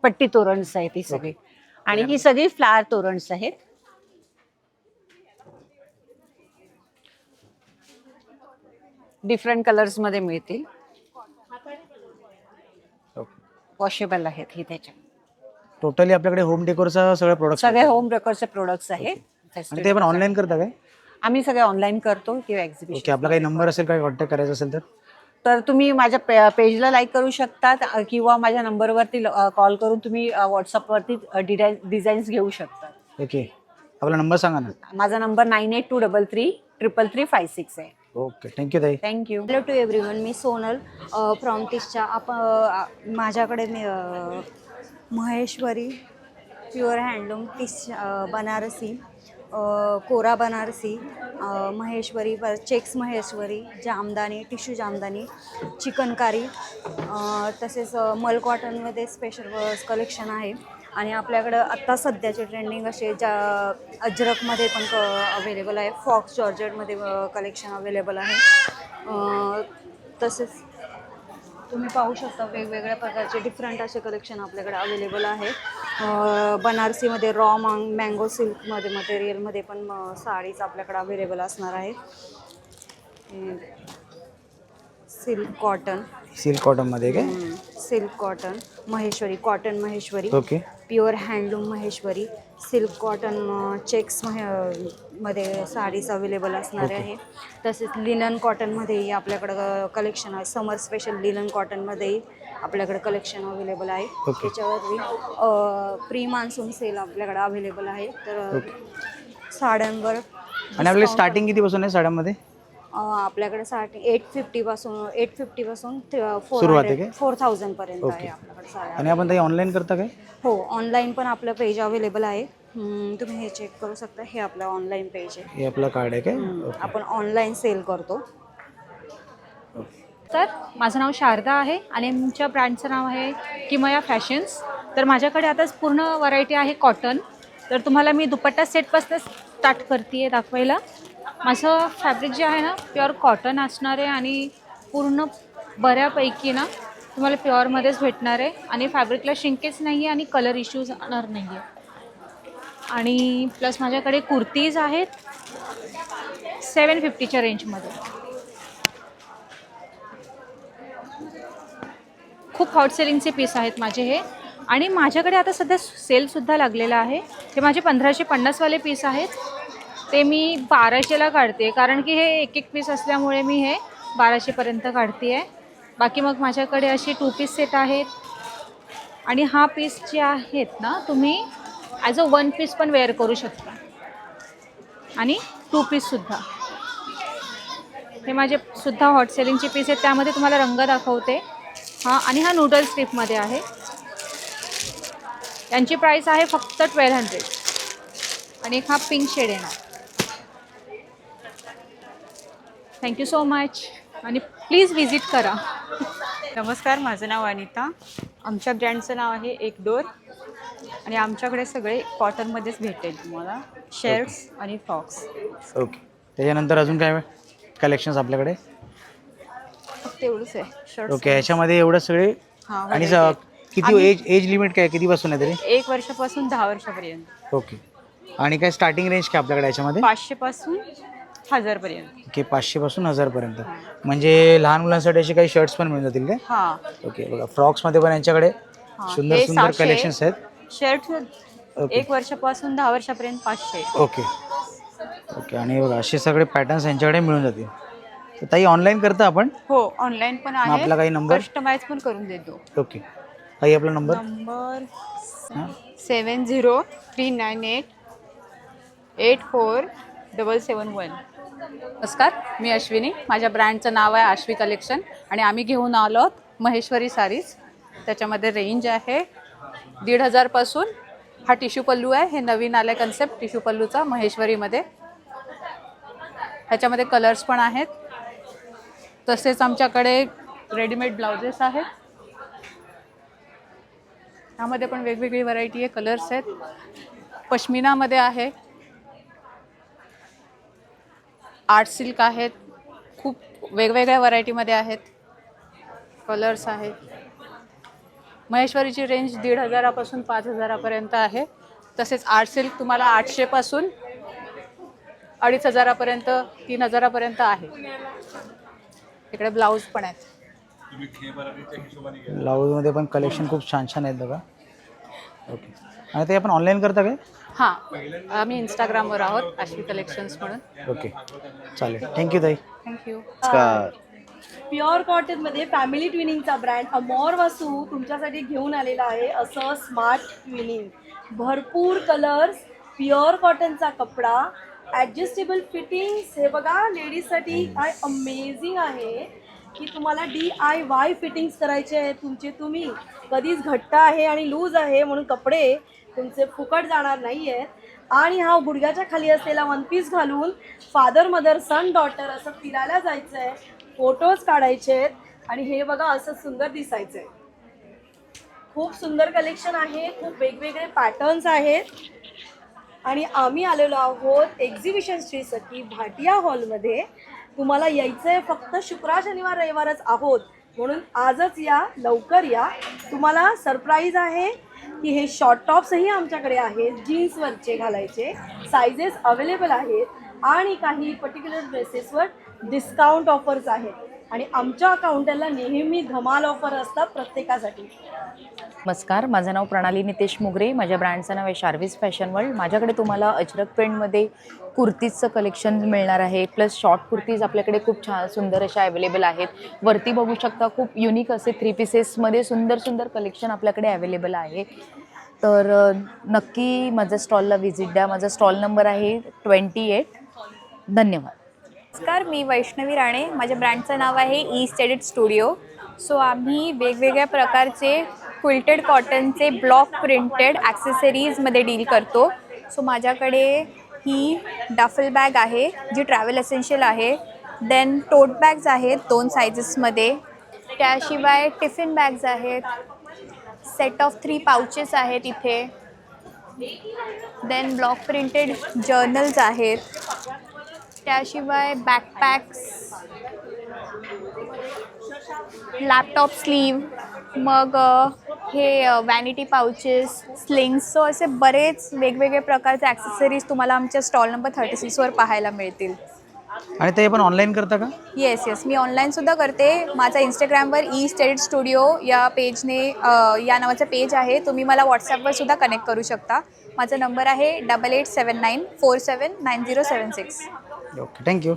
पट्टी तोरणस आहेत ही सगळी. आणि ही सगळी फ्लावर तोरणस आहेत. डिफरंट कलर्स मध्ये मिळतील. वॉशेबल आहेत ही त्याच्या. टोटली आपल्याकडे होम डेकोरचा सगळे प्रोडक्ट, सगळे होम डेकोरचे प्रोडक्ट्स आहेत. आणि ते पण ऑनलाईन करता काय? आम्ही सगळे ऑनलाईन करतो किंवा एक्झिबिशन. आपला काही नंबर असेल, काही कॉन्टॅक्ट करायचा असेल तर तुम्ही माझ्या पेजला लाईक करू शकतात किंवा माझ्या नंबरवरती कॉल करून तुम्ही व्हॉट्सअपवरती डिझाईन्स घेऊ शकता. ओके, आपला नंबर सांगा ना. माझा नंबर 9823333356 आहे. ओके, थँक्यू ताई. थँक्यू. हॅलो टू एव्हरीवन, मी सोनल फ्रॉम तिशच्या. माझ्याकडे Maheshwari pure handloom Tish Banarasi, Kora Banarasi, Maheshwari, checks Maheshwari, Jamdani, tissue Jamdani, Chikankari, तसेच मल कॉटनमध्ये स्पेशल कलेक्शन आहे. आणि आपल्याकडं आत्ता सध्याचे ट्रेंडिंग असे अजरकमध्ये पण अवेलेबल आहे. फॉक्स जॉर्जेटमध्ये कलेक्शन अवेलेबल आहे. तसेच तुम्ही पाहू शकता वेगवेगळ्या प्रकारचे डिफरंट असे कलेक्शन आपल्याकडे अवेलेबल आहे. बनारसीमध्ये रॉ मँगो सिल्कमध्ये मटेरियलमध्ये पण साडीज आपल्याकडे अवेलेबल असणार आहे. सिल्क कॉटनमध्ये काय? Silk cotton Maheshwari, cotton Maheshwari, pure handloom Maheshwari, silk cotton checks मध्ये साडीज अवेलेबल असणार आहे. तसेच लिनन कॉटनमध्येही आपल्याकडं कलेक्शन आहे. समर स्पेशल लिनन कॉटनमध्येही आपल्याकडे कलेक्शन अवेलेबल आहे. त्याच्यावरती प्री मान्सून सेल आपल्याकडे अवेलेबल आहे. तर साड्यांवर आणि आपल्याला स्टार्टिंग कितीपासून आहे साड्यांमध्ये? आपल्याकडे 850 पासून 4000 पर्यंत आहे आपल्याकडे साड्या. आणि आपण ते ऑनलाईन करता काय? हो, ऑनलाईन पण आपलं पेज अवेलेबल आहे. तुम्ही हे चेक करू शकता. हे आपलं ऑनलाईन पेज आहे. हे आपलं कार्ड आहे काय? आपण ऑनलाईन सेल करतो. तर माझं नाव शारदा आहे आणि आमच्या ब्रँडचं नाव आहे किमया फॅशन्स. तर माझ्याकडे आता पूर्ण व्हरायटी आहे कॉटन. तर तुम्हाला मी दुपट्टा सेटपासून स्टार्ट करते दाखवायला. माझं फॅब्रिक जे आहे ना प्युअर कॉटन असणार आहे आणि पूर्ण बऱ्यापैकी ना तुम्हाला प्युअरमध्येच भेटणार आहे. आणि फॅब्रिकला शिंकेच नाही आहे आणि कलर इश्यूज येणार नाही आहे. आणि प्लस माझ्याकडे कुर्तीज आहेत 750च्या रेंजमध्ये. खूप हॉट सेलिंगचे पीस आहेत माझे हे. आणि माझ्याकडे आता सध्या सेलसुद्धा लागलेला आहे. हे माझे 1550वाले पीस आहेत. ते मी 1200ला काढते, कारण की हे एक एक पीस असल्यामुळे मी हे 1200पर्यंत काढते आहे. बाकी मग माझ्याकडे असे 2 पीस सेट आहेत. आणि हा पीस जे आहेत ना, तुम्ही ॲज अ 1 पीस पण वेअर करू शकता आणि 2 पीससुद्धा. हे माझे सुद्धा हॉट सेलिंगचे पीस आहेत. त्यामध्ये तुम्हाला रंग दाखवते. हां, आणि हा नूडल स्ट्रीपमध्ये आहे. यांची प्राईस आहे फक्त 1200. आणि एक हा पिंक शेड येणार. थँक्यू सो मच आणि प्लीज विजिट करा. नमस्कार, माझं नाव अनिता. आमच्या ब्रँडचं नाव आहे एक डोर आणि आमच्याकडे सगळे कॉटनमध्येच भेटेल तुम्हाला, शर्ट्स आणि फ्रॉक्स. ओके. त्याच्यानंतर अजून काय कलेक्शन्स आपल्याकडे? फक्त एवढंच आहे, शर्ट्स. ओके. ह्याच्यामध्ये एवढं सगळे. हां, आणि किती आम्ही- एज लिमिट काय, कितीपासून आहे तरी? 1 वर्षापासून 10 वर्षापर्यंत. ओके. आणि काय स्टार्टिंग रेंज काय आपल्याकडे याच्यामध्ये? 500 पासून 1000 पर्यंत. ओके. 500 पासून 1000 पर्यंत. म्हणजे लहान मुलांसाठी असे काही शर्ट्स पण मिळून जातील काय? हां ओके. बघा, फ्रॉक्समध्ये पण यांच्याकडे सुंदर हे सुंदर 600 कलेक्शन्स आहेत. Shirt okay. 1 वर्षापासून 10 वर्षापर्यंत 500. ओके. ओके. आणि बघा असे सगळे पॅटर्न्स यांच्याकडे मिळून जातील. तर ताई ऑनलाईन करता आपण? हो, ऑनलाईन पण मग आपला काही आहे, नंबर? कस्टमाइज पण करून देतो. ओके. ताई आपला नंबर? नंबर हां. 7039884771. नमस्कार, मी अश्विनी. माझ्या ब्रँडचं नाव आहे आश्वी कलेक्शन आणि आम्ही घेऊन आलो आहोत महेश्वरी साडीज. त्याच्यामध्ये रेंज आहे 1500 पासून. हा टिश्यू पल्लू आहे. हे नवीन आलं कन्सेप्ट टिश्यू पल्लूचा महेश्वरीमध्ये. ह्याच्यामध्ये कलर्स पण आहेत. तसेच आमच्याकडे रेडीमेड ब्लाउजेस आहेत. ह्यामध्ये पण वेगवेगळी व्हरायटी आहे, कलर्स आहेत. पश्मिनामध्ये आहे, आर्ट सिल्क आहेत. खूप वेगवेगळ्या व्हरायटीमध्ये आहेत, कलर्स आहेत. महेश्वरीची रेंज 1500 पासून 5000 पर्यंत आहे. तसेच आर्ट सिल्क तुम्हाला 800 पासून 2500 पर्यंत 3000 पर्यंत आहे. इकडे ब्लाऊज पण आहेत. ब्लाऊजमध्ये पण कलेक्शन खूप छान छान आहेत बघा. ओके. आणि ते आपण ऑनलाईन करता काय? हां, आम्ही इंस्टाग्रामवर आहोत आश्वी कलेक्शन्स म्हणून. ओके, चालेल. थँक्यू ताई. थँक्यू. प्युअर कॉटनमध्ये फॅमिली ट्विनिंगचा ब्रँड अमोर वासू तुमच्यासाठी घेऊन आलेला आहे. असं स्मार्ट ट्विनिंग, भरपूर कलर्स, प्युअर कॉटनचा कपडा, ॲडजस्टेबल फिटिंग्स. हे बघा, लेडीजसाठी काय अमेझिंग आहे की तुम्हाला DIY फिटिंग्स करायचे आहे तुमचे तुम्ही. कधीच घट्ट आहे आणि लूज आहे म्हणून कपडे तुमचे फुकट जाणार नाही आहेत. आणि हा गुडघ्याच्या खाली असलेला 1 पीस घालून फादर मदर सन डॉटर असं फिरायला जायचं आहे, फोटोज काढायचे आहेत आणि हे बघा असं सुंदर दिसायचं आहे. खूप सुंदर कलेक्शन आहे, खूप वेगवेगळे पॅटर्न्स आहेत. आणि आम्ही आलेलो आहोत एक्झिबिशन श्री सखी भाटिया हॉलमध्ये. तुम्हाला यायचं आहे, फक्त शुक्रवार शनिवार रविवारच आहोत म्हणून आजच या, लवकर या. तुम्हाला सरप्राईज आहे की हे शॉर्ट टॉप्सही आमच्याकडे आहेत, जीन्सवरचे घालायचे, सायझेस अवेलेबल आहेत आणि काही पर्टिक्युलर ड्रेसेसवर डिस्काउंट ऑफर्स आहेत. आणि आमच्या काउंटरला नेहमी धमाल ऑफर असतात प्रत्येकासाठी. नमस्कार, माझं नाव प्रणाली नितेश मुगरे. माझ्या ब्रँडचं नाव आहे शार्विस फॅशन वर्ल्ड. माझ्याकडे तुम्हाला अजरक प्रिंटमध्ये कुर्तीजचं कलेक्शन मिळणार आहे. प्लस शॉर्ट कुर्तीज आपल्याकडे खूप छान सुंदर अशा अवेलेबल आहेत. वरती बघू शकता, खूप युनिक असे 3 पीसेसमध्ये सुंदर सुंदर कलेक्शन आपल्याकडे अवेलेबल आहे. तर नक्की माझ्या स्टॉलला व्हिजिट द्या. माझा स्टॉल नंबर आहे 28. धन्यवाद. नमस्कार, मी वैष्णवी राणे. माझ्या ब्रँडचं नाव आहे ईस्ट एडिट स्टुडिओ. सो आम्ही वेगवेगळ्या प्रकारचे क्विल्टेड कॉटनचे ब्लॉक प्रिंटेड ॲक्सेसरीजमध्ये डील करतो. सो माझ्याकडे ही डफल बॅग आहे जी ट्रॅव्हल एसेन्शियल आहे. देन टोट बॅग्स आहेत 2 सायझेसमध्ये. त्याशिवाय टिफिन बॅग्स आहेत. सेट ऑफ 3 पाउचेस आहेत इथे. देन ब्लॉक प्रिंटेड जर्नल्स आहेत. त्याशिवाय बॅकपॅक्स, लॅपटॉप स्लीव, मग हे वॅनिटी पाउचेस, स्लिंग्स, सो असे बरेच वेगवेगळे प्रकारचे ॲक्सेसरीज तुम्हाला आमच्या स्टॉल नंबर 36वर पाहायला मिळतील. आणि ते पण ऑनलाईन करता का? येस येस, मी ऑनलाईनसुद्धा करते. माझा इंस्टाग्रामवर स्टेट स्टुडिओ या पेजने या नावाचं पेज आहे. तुम्ही मला व्हॉट्सॲपवर सुद्धा कनेक्ट करू शकता. माझा नंबर आहे 8879479076. Okay, thank you.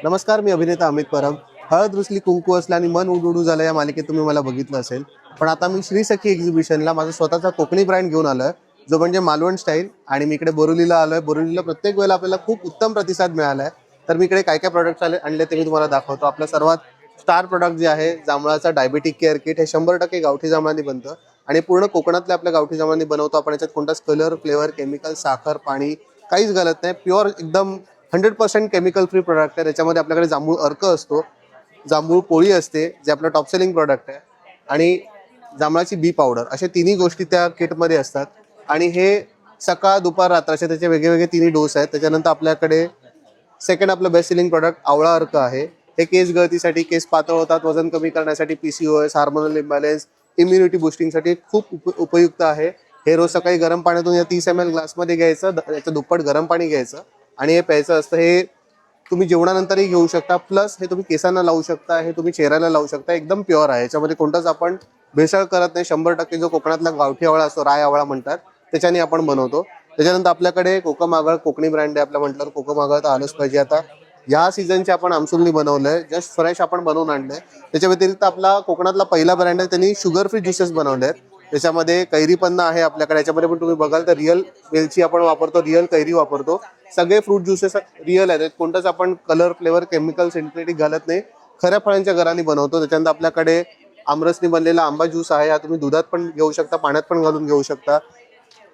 नमस्कार, मी अभिनेता अमित परब. हळद रुसली कुंकू असला आणि मन उडू झालं या मालिकेत तुम्ही मला बघितलं असेल. पण आता मी श्री सखी एक्झिबिशनला माझा स्वतःचा कोकणी ब्रँड घेऊन आलोय, जो म्हणजे मालवण स्टाईल. आणि मी इकडे बोरिवलीला आलोय. बोरिवलीला प्रत्येक वेळेला आपल्याला खूप उत्तम प्रतिसाद मिळाला आहे. तर मी इकडे काय काय प्रोडक्ट्स आणले ते मी तुम्हाला दाखवतो. आपलं सर्वात स्टार प्रोडक्ट जे आहे जांभळाचा डायबेटिक केअर किट. हे 100% गावठी जांभळांनी बनतं आणि पूर्ण कोकणातल्या आपल्या गावठी जांभळांनी बनवतो आपण. याच्यात कोणताच कलर, फ्लेवर, केमिकल, साखर, पाणी काहीच घालत नाही. प्युअर एकदम 100% केमिकल फ्री प्रोडक्ट आहे. त्याच्यामध्ये आपल्याकडे जांभूळ अर्क असतो, जांभूळ पोळी असते जे आपलं टॉप सेलिंग प्रोडक्ट आहे, आणि जांभळाची बी पावडर, अशा तिन्ही गोष्टी त्या किटमध्ये असतात. आणि हे सकाळ, दुपार, रात्र असे त्याचे वेगवेगळे तिन्ही डोस आहेत. त्याच्यानंतर आपल्याकडे सेकंड आपलं बेस्ट सेलिंग प्रोडक्ट आवळा अर्क आहे. हे केस गळतीसाठी, केस पातळ होतात, वजन कमी करण्यासाठी, PCOS, हार्मोनल इम्बॅलन्स, इम्युनिटी बुस्टिंगसाठी खूप उपयुक्त आहे. हे रोज सकाळी गरम पाण्यातून या 30 ml ग्लासमध्ये घ्यायचं, याचं दुप्पट गरम पाणी घ्यायचं आणि हे प्यायचं असतं. हे तुम्ही जेवणानंतरही घेऊ शकता. प्लस हे तुम्ही केसांना लावू शकता, हे तुम्ही चेहऱ्याला लावू शकता. एकदम प्युअर आहे. याच्यामध्ये कोणताच आपण भेसळ करत नाही. 100% जो कोकणातला गावठी आवळा असतो, राय आवळा म्हणतात, त्याच्याने आपण बनवतो. त्याच्यानंतर आपल्याकडे कोकम आगळ कोकणी ब्रँड आहे. आपल्या म्हटलं कोकम आगळ तर आलंच पाहिजे. आता या सीझनचे आपण आमसुलनी बनवलंय, जस्ट फ्रेश आपण बनवून आणलंय. त्याच्या व्यतिरिक्त आपला कोकणातला पहिला ब्रँड आहे, त्यांनी शुगर फ्री ज्युसेस बनवले आहेत. त्याच्यामध्ये कैरी पन्ना आहे आपल्याकडे. याच्यामध्ये पण तुम्ही बघाल तर रिअल वेलची आपण वापरतो, रिअल कैरी वापरतो. सगळे फ्रूट ज्युसेस रिअल आहेत. कोणताच आपण कलर, फ्लेवर, केमिकल, सिंथेटिक घालत नाही. खऱ्या फळांच्या घराने बनवतो. त्याच्यानंतर आपल्याकडे आमरसनी बनलेला आंबा ज्यूस आहे. हा तुम्ही दुधात पण घेऊ शकता, पाण्यात पण घालून घेऊ शकता.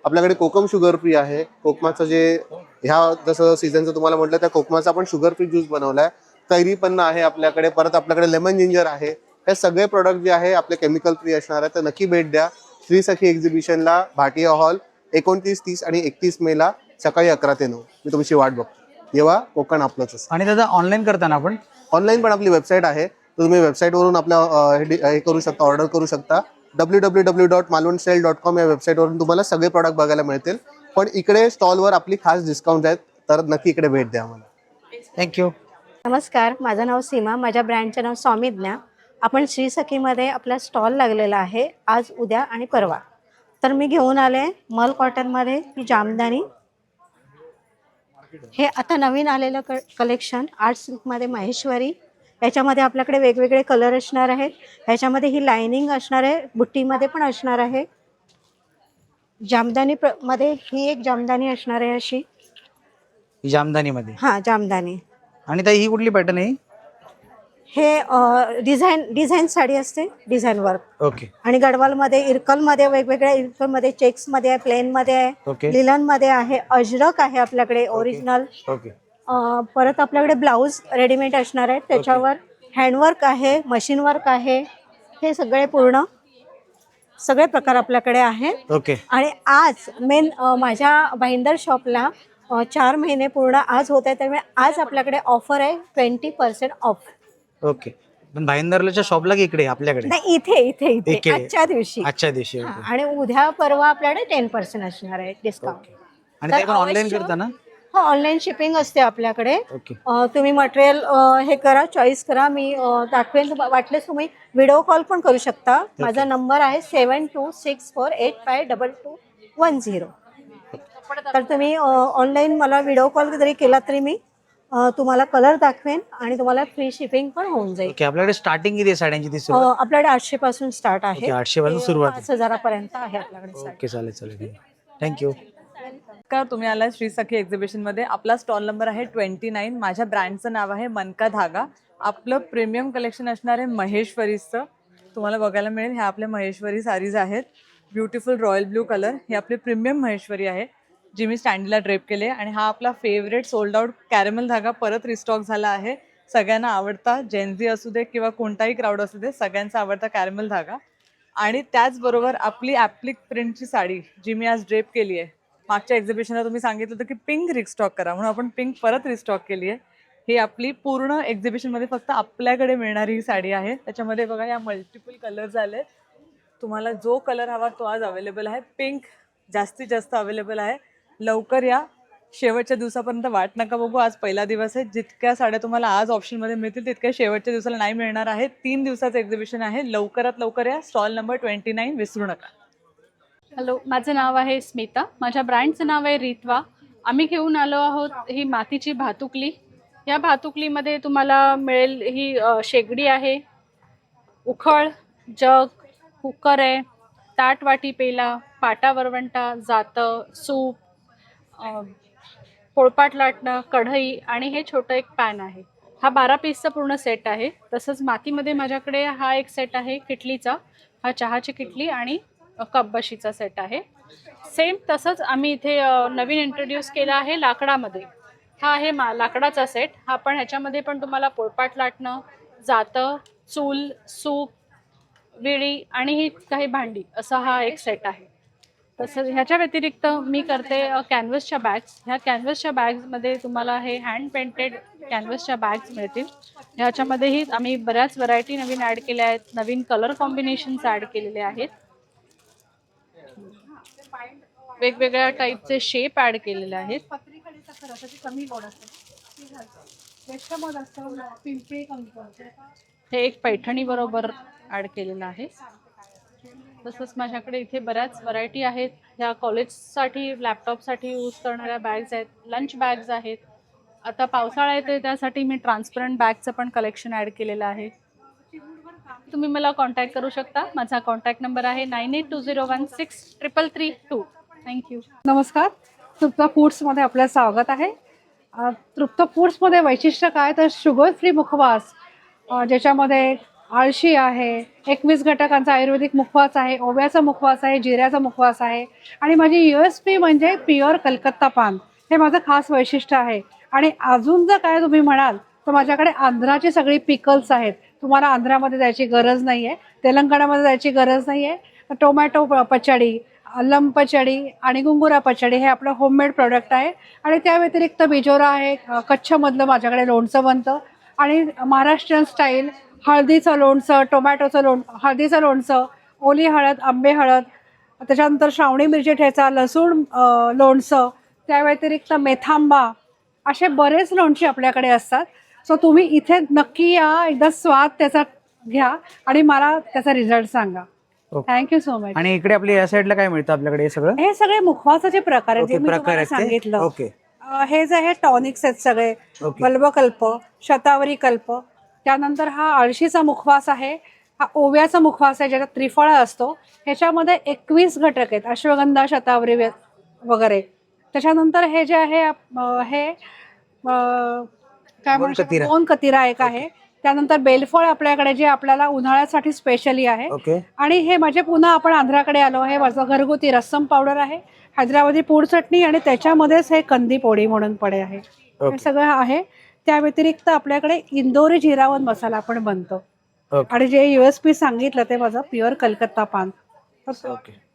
आपल्याकडे कोकम शुगर फ्री आहे. कोकमाचं जे ह्या जसं सीझनचं तुम्हाला म्हटलं त्या कोकमाचा आपण शुगर फ्री ज्यूस बनवलाय. कैरी पन्ना आहे आपल्याकडे. परत आपल्याकडे लेमन जिंजर आहे. हे सगळे प्रोडक्ट जे आहे आपले केमिकल फ्री असणार आहे. तर नक्की भेट द्या श्री सखी एक्झिबिशनला, भाटिया हॉल, 29, 30 आणि 31 मेला सकाळी 11 ते 9. मी तुमची वाट बघतो. येवा, कोकण आपलंच असतं. आणि दादा ऑनलाईन करताना आपण ऑनलाईन पण आपली वेबसाईट आहे. तर तुम्ही वेबसाईटवरून आपल्या हे करू शकता, ऑर्डर करू शकता. www.malwanstyle.com या वेबसाईटवरून तुम्हाला सगळे प्रॉडक्ट बघायला मिळतील. पण इकडे स्टॉलवर आपली खास डिस्काउंट आहेत, तर नक्की इकडे भेट द्या आम्हाला. थँक्यू. नमस्कार, माझं नाव सीमा, माझ्या ब्रँडचं नाव स्वामिज्ञा. आपण श्री सखीमध्ये आपला स्टॉल लागलेला आहे आज, उद्या आणि परवा. तर मी घेऊन आले मल कॉटनमध्ये ही जामदानी. हे आता नवीन आलेलं कलेक्शन आर्ट सिल्कमध्ये महेश्वरी. याच्यामध्ये आपल्याकडे वेगवेगळे कलर असणार आहेत. ह्याच्यामध्ये ही लायनिंग असणार आहे, बुट्टीमध्ये पण असणार आहे. जामदानी मध्ये ही एक जामदानी असणार आहे अशी, जामदानीमध्ये. हां जामदानी. आणि ताई ही कुठली पॅटर्न आहे? हे डिझाईन साडी असते, डिझाईन वर्क. ओके. आणि गडवालमध्ये, इरकलमध्ये, वेगवेगळ्या इरकलमध्ये, चेक्समध्ये आहे, प्लेनमध्ये आहे, ओके. लिलनमध्ये आहे, अजरक आहे आपल्याकडे ओरिजिनल. ओके. परत आपल्याकडे ब्लाऊज रेडीमेड असणार आहे, त्याच्यावर हँडवर्क आहे, मशीन वर्क आहे. हे सगळे पूर्ण सगळे प्रकार आपल्याकडे आहेत. ओके. आणि आज मेन माझ्या बाइंडर शॉपला 4 महिने पूर्ण आज होत आहे, त्यामुळे आज आपल्याकडे ऑफर आहे 20% ऑफ. ओके. पण भाईंदरच्या शॉपला की इकडे आपल्याकडे? नाही, इथे इथे इथे इकडे. आजच्या दिवशी. आजच्या दिवशी. हां, आणि उद्या परवा आपल्याकडे 10% असणार आहे डिस्काउंट. आणि ते पण ऑनलाईन करता ना? हो, ऑनलाईन शिपिंग असते आपल्याकडे. ओके. तुम्ही मटेरियल हे करा, चॉईस करा. मी दाखवेन, वाटलेस तुम्ही व्हिडिओ कॉल पण करू शकता. माझा नंबर आहे 7264852210. तर तुम्ही ऑनलाईन मला व्हिडिओ कॉल जरी केला तरी मी तुम्हाला कलर दाखवेन आणि तुम्हाला फ्री शिपिंग पण होऊन जाईल. ओके. आपल्याकडे स्टार्टिंग किती आहे साड्यांची? ती आपल्याकडे 800 पासून स्टार्ट आहे. ओके, 800 पासून सुरुवात आहे. 5000 पर्यंत आहे आपल्याकडे साडी. ओके, चालेल चालेल. थँक्यू. नमस्कार, तुम्ही आला श्री सखी एक्झिबिशनमध्ये. आपला स्टॉल नंबर आहे 29. माझ्या ब्रँडचं नाव आहे मनका धागा. आपलं प्रीमियम कलेक्शन असणार आहे महेश्वरीचं, तुम्हाला बघायला मिळेल. ह्या आपल्या महेश्वरी साडीज आहेत, ब्युटिफुल रॉयल ब्लू कलर. ही आपली प्रीमियम महेश्वरी आहे जी मी स्टँडीला ड्रेप केली आहे. आणि हा आपला फेवरेट सोल्ड आउट कॅरेमल धागा परत रिस्टॉक झाला आहे. सगळ्यांना आवडता, जेनझी असू दे किंवा कोणताही क्राऊड असू दे, सगळ्यांचा आवडता कॅरेमल धागा. आणि त्याचबरोबर आपली ॲप्लिक प्रिंटची साडी जी मी आज ड्रेप केली आहे. मागच्या एक्झिबिशनला तुम्ही सांगितलं होतं की पिंक रिस्टॉक करा, म्हणून आपण पिंक परत रिस्टॉक केली आहे. ही आपली पूर्ण एक्झिबिशनमध्ये फक्त आपल्याकडे मिळणारी ही साडी आहे. त्याच्यामध्ये बघा या मल्टिपल कलर्स आले तुम्हाला जो कलर हवा तो आज अवेलेबल आहे. पिंक जास्तीत जास्त अवेलेबल आहे. लवकर या, शेवटच्या दिवसापर्यंत वाट नका बघू. आज पहिला दिवस आहे. जितक्या साड्या तुम्हाला आज ऑप्शनमध्ये मिळतील तितक्या शेवटच्या दिवसाला नाही मिळणार आहे. 3 दिवसाचं एक्झिबिशन आहे. लवकरात लवकर या. स्टॉल नंबर 29 विसरू नका. हॅलो, माझं नाव आहे स्मिता. माझ्या ब्रँडचं नाव आहे रित्वा. आम्ही घेऊन आलो आहोत ही मातीची भातुकली. या भातुकलीमध्ये तुम्हाला मिळेल ही शेगडी आहे, उखळ, जग, कुकर आहे, ताट वाटी पेला, पाटा वरवंटा, जातं, सूप, पोळपाट लाटणं, कढई आणि हे छोटं एक पॅन आहे. हा 12 पीसचा पूर्ण सेट आहे. तसंच मातीमध्ये माझ्याकडे हा एक सेट आहे किटलीचा. हा चहाची किटली आणि कपबशीचा सेट आहे. सेम तसंच आम्ही इथे नवीन इंट्रोड्यूस केला आहे लाकडामध्ये. हा आहे लाकडाचा सेट. हा पण ह्याच्यामध्ये पण तुम्हाला पोळपाट लाटणं, जातं, चूल, सूप, विळी आणि ही काही भांडी असा हा एक सेट आहे. तसंच ह्याच्या व्यतिरिक्त मी करते कॅनव्हसच्या बॅग्स. ह्या कॅनव्हसच्या बॅग्समध्ये तुम्हाला हे हँड पेंटेड कॅनव्हसच्या बॅग्स मिळतील. ह्याच्यामध्येही आम्ही बऱ्याच व्हरायटी नवीन ॲड केल्या आहेत. नवीन कलर कॉम्बिनेशन्स ॲड केलेले आहेत. वेगवेगळ्या टाईपचे शेप ॲड केलेले आहेत. हे एक पैठणी बरोबर ॲड केलेलं आहे. तसंच माझ्याकडे इथे बऱ्याच व्हरायटी आहेत. ह्या कॉलेजसाठी लॅपटॉपसाठी यूज करणाऱ्या बॅग्स आहेत, लंच बॅग्स आहेत. आता पावसाळा येते त्यासाठी मी ट्रान्सपरंट बॅगचं पण कलेक्शन ॲड केलेलं आहे. तुम्ही मला कॉन्टॅक्ट करू शकता. माझा कॉन्टॅक्ट नंबर आहे 9820163332. थँक्यू. नमस्कार, तृप्त फूड्समध्ये आपलं स्वागत आहे. तृप्त फूड्समध्ये वैशिष्ट्य काय तर शुगर फ्री मुखवास, ज्याच्यामध्ये आळशी आहे, 21 घटकांचा आयुर्वेदिक मुखवास आहे, ओव्याचा मुखवास आहे, जिऱ्याचा मुखवास आहे आणि माझी USP म्हणजे प्युअर कलकत्ता पान. हे माझं खास वैशिष्ट्य आहे. आणि अजून जर काय तुम्ही म्हणाल तर माझ्याकडे आंध्राची सगळी पिकल्स आहेत. तुम्हाला आंध्रामध्ये जायची गरज नाही आहे, तेलंगणामध्ये जायची गरज नाही आहे. टोमॅटो पचडी, अल्लम पचडी आणि गुंगुरा पचडी हे आपलं होममेड प्रोडक्ट आहे. आणि त्या व्यतिरिक्त बिजोरा आहे, कच्छमधलं माझ्याकडे लोणचं बनतं. आणि महाराष्ट्रीयन स्टाईल हळदीचं लोणचं, टोमॅटोचं हळदीचं लोणचं, ओली हळद, आंबे हळद, त्याच्यानंतर श्रावणी मिरची ठेचा, लसूण लोणचं, त्या व्यतिरिक्त मेथांबा, असे बरेच लोणचे आपल्याकडे असतात. सो तुम्ही इथे नक्की या, एकदा स्वाद त्याचा घ्या आणि मला त्याचा रिझल्ट सांगा. Thank you so much. आणि इकडे आपल्या या साईडला काय मिळतं आपल्याकडे? हे सगळं हे सगळे मुखवासाचे प्रकार आहेत जे मी तुम्हाला सांगितलं. ओके. हे जे आहे टॉनिक्स आहेत सगळे, बल्बकल्प, शतावरी कल्प. त्यानंतर हा आळशीचा मुखवास आहे, हा ओव्याचा मुखवास आहे ज्याच्यात त्रिफळा असतो. ह्याच्यामध्ये 21 घटक आहेत, अश्वगंधा, शतावरी वगैरे. त्याच्यानंतर हे जे आहे हे काय म्हणतात, गोंद कतिरा एक आहे. त्यानंतर बेलफळ आपल्याकडे जे आपल्याला उन्हाळ्यासाठी स्पेशली आहे. आणि हे म्हणजे पुन्हा आपण आंध्राकडे आलो. हे माझं घरगुती रस्सम पावडर आहे, हैदराबादी पूड चटणी आणि त्याच्यामध्येच हे कंदी पोळी म्हणून पडे आहे. हे सगळं आहे. त्या व्यतिरिक्त आपल्याकडे इंदोरी जिरावन मसाला पण बनतो. आणि जे USP सांगितलं ते माझं प्युअर कलकत्ता पान.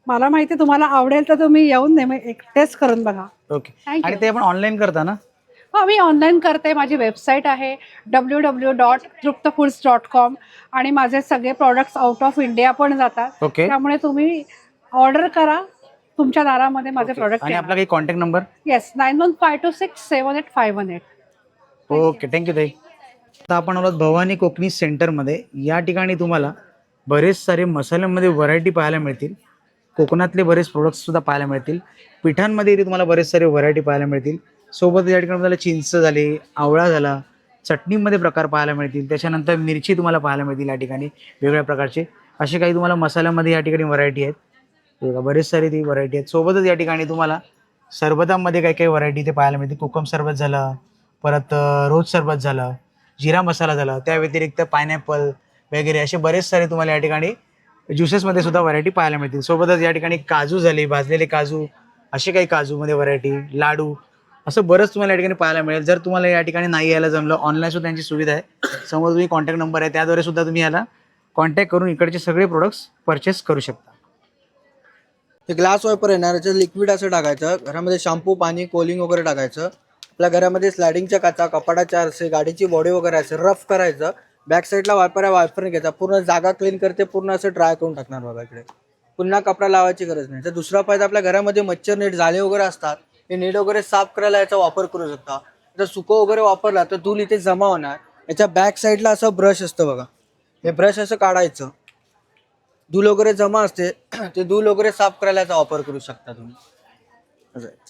मला माहिती तुम्हाला आवडेल तर तुम्ही येऊन नेहमी एक टेस्ट करून बघा. ओके. आणि ते आपण ऑनलाईन करता ना? हो, मी ऑनलाईन करते. माझी वेबसाईट आहे www.truptafoods.com आणि माझे सगळे प्रॉडक्ट्स आउट ऑफ इंडिया पण जातात. त्यामुळे तुम्ही ऑर्डर करा, तुमच्या दारामध्ये माझे प्रॉडक्ट. आणि आपला काही contact number? Yes, 9152678518. Okay, thank you ताई. आता आपण आलो भवानी कोकणी सेंटरमध्ये. या ठिकाणी तुम्हाला बरेच सारे मसाल्यांमध्ये व्हरायटी पाहायला मिळतील. कोकणातले बरेच प्रोडक्ट्स सुद्धा पाहायला मिळतील. पिठांमध्ये इथे तुम्हाला बरेच सारे व्हरायटी पाहायला मिळतील. सोबत या ठिकाणी तुम्हाला चिंच झाली, आवळा झाला, चटणीमध्ये प्रकार पाहायला मिळतील. त्याच्यानंतर मिरची तुम्हाला पाहायला मिळतील या ठिकाणी वेगवेगळ्या प्रकारचे. असे काही तुम्हाला मसाल्यामध्ये या ठिकाणी व्हरायटी आहेत. बघा, बरेच सारे ती व्हरायटी आहेत. सोबतच या ठिकाणी तुम्हाला सरबतामध्ये काही काही व्हरायटी इथे पाहायला मिळते. कोकम सरबत झालं, परत रोज सरबत झालं, जिरा मसाला झाला, त्या व्यतिरिक्त पायनॅपल वगैरे असे बरेच सारे तुम्हाला या ठिकाणी ज्युसेसमध्ये सुद्धा व्हरायटी पाहायला मिळतील. सोबतच या ठिकाणी काजू झाले, भाजलेले काजू, असे काही काजूमध्ये व्हरायटी, लाडू, असं बरंच तुम्हाला या ठिकाणी पाहायला मिळेल. जर तुम्हाला या ठिकाणी नाही यायला जमलं, ऑनलाईन सुद्धा त्यांची सुविधा आहे. समोर तुम्ही कॉन्टॅक्ट नंबर आहे, त्याद्वारे सुद्धा तुम्ही याला कॉन्टॅक्ट करून इकडचे सगळे प्रोडक्ट्स परचेस करू शकता. हे ग्लास वायपर येणार, याचं लिक्विड असं टाकायचं. घरामध्ये शॅम्पू, पाणी, कोलिंग वगैरे टाकायचं. आपल्या घरामध्ये स्लायडिंगच्या काचा, कपाटाच्या आरसे, गाडीची बॉडी वगैरे असेल, रफ करायचं बॅक साईडला वायपर आहे, वायपरने घ्यायचा, पूर्ण जागा क्लीन करते, पूर्ण असं ड्राय करून टाकणार बघा इकडे. पुन्हा कपडा लावायची गरज नाही. तर दुसरा फायदा, आपल्या घरामध्ये मच्छर नेट जाळे वगैरे असतात, हे नेट वगैरे साफ करायला याचा वापर करू शकता. जर सुको वगैरे वापरला तर धूळ इथे जमा होणार. याच्या बॅक साईडला असं ब्रश असतं बघा, हे ब्रश असं काढायचं, धूळ वगैरे जमा असते ते धूळ वगैरे साफ करायला याचा वापर करू शकता तुम्ही. असं आहे.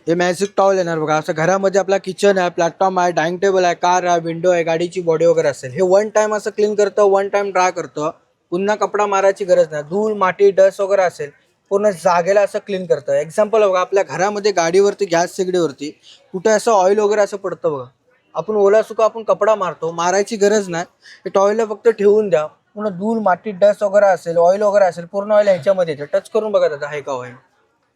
हे मॅजिक टॉवेल येणार बघा. असं घरामध्ये आपला किचन आहे, प्लॅटफॉर्म आहे, डायनिंग टेबल आहे, कार आहे, विंडो आहे, गाडीची बॉडी वगैरे असेल, हे वन टाइम असं क्लीन करतं, वन टाइम ड्राय करतं. पुन्हा कपडा मारायची गरज नाही. धूळ, माती, डस्ट वगैरे असेल पूर्ण जागेला असं क्लीन करतं. एक्झाम्पल बघा, आपल्या घरामध्ये गाडीवरती, गॅस शेगडीवरती कुठे असं ऑइल वगैरे असं पडतं बघा, आपण ओला सुका आपण कपडा मारतो, मारायची गरज नाही. हे टॉवेलला फक्त ठेवून द्या. पूर्ण धूळ, माती, डस्ट वगैरे असेल, ऑइल वगैरे असेल, पूर्ण ऑइल ह्याच्यामध्ये येते. टच करून बघा दादा, आहे का ऑइल?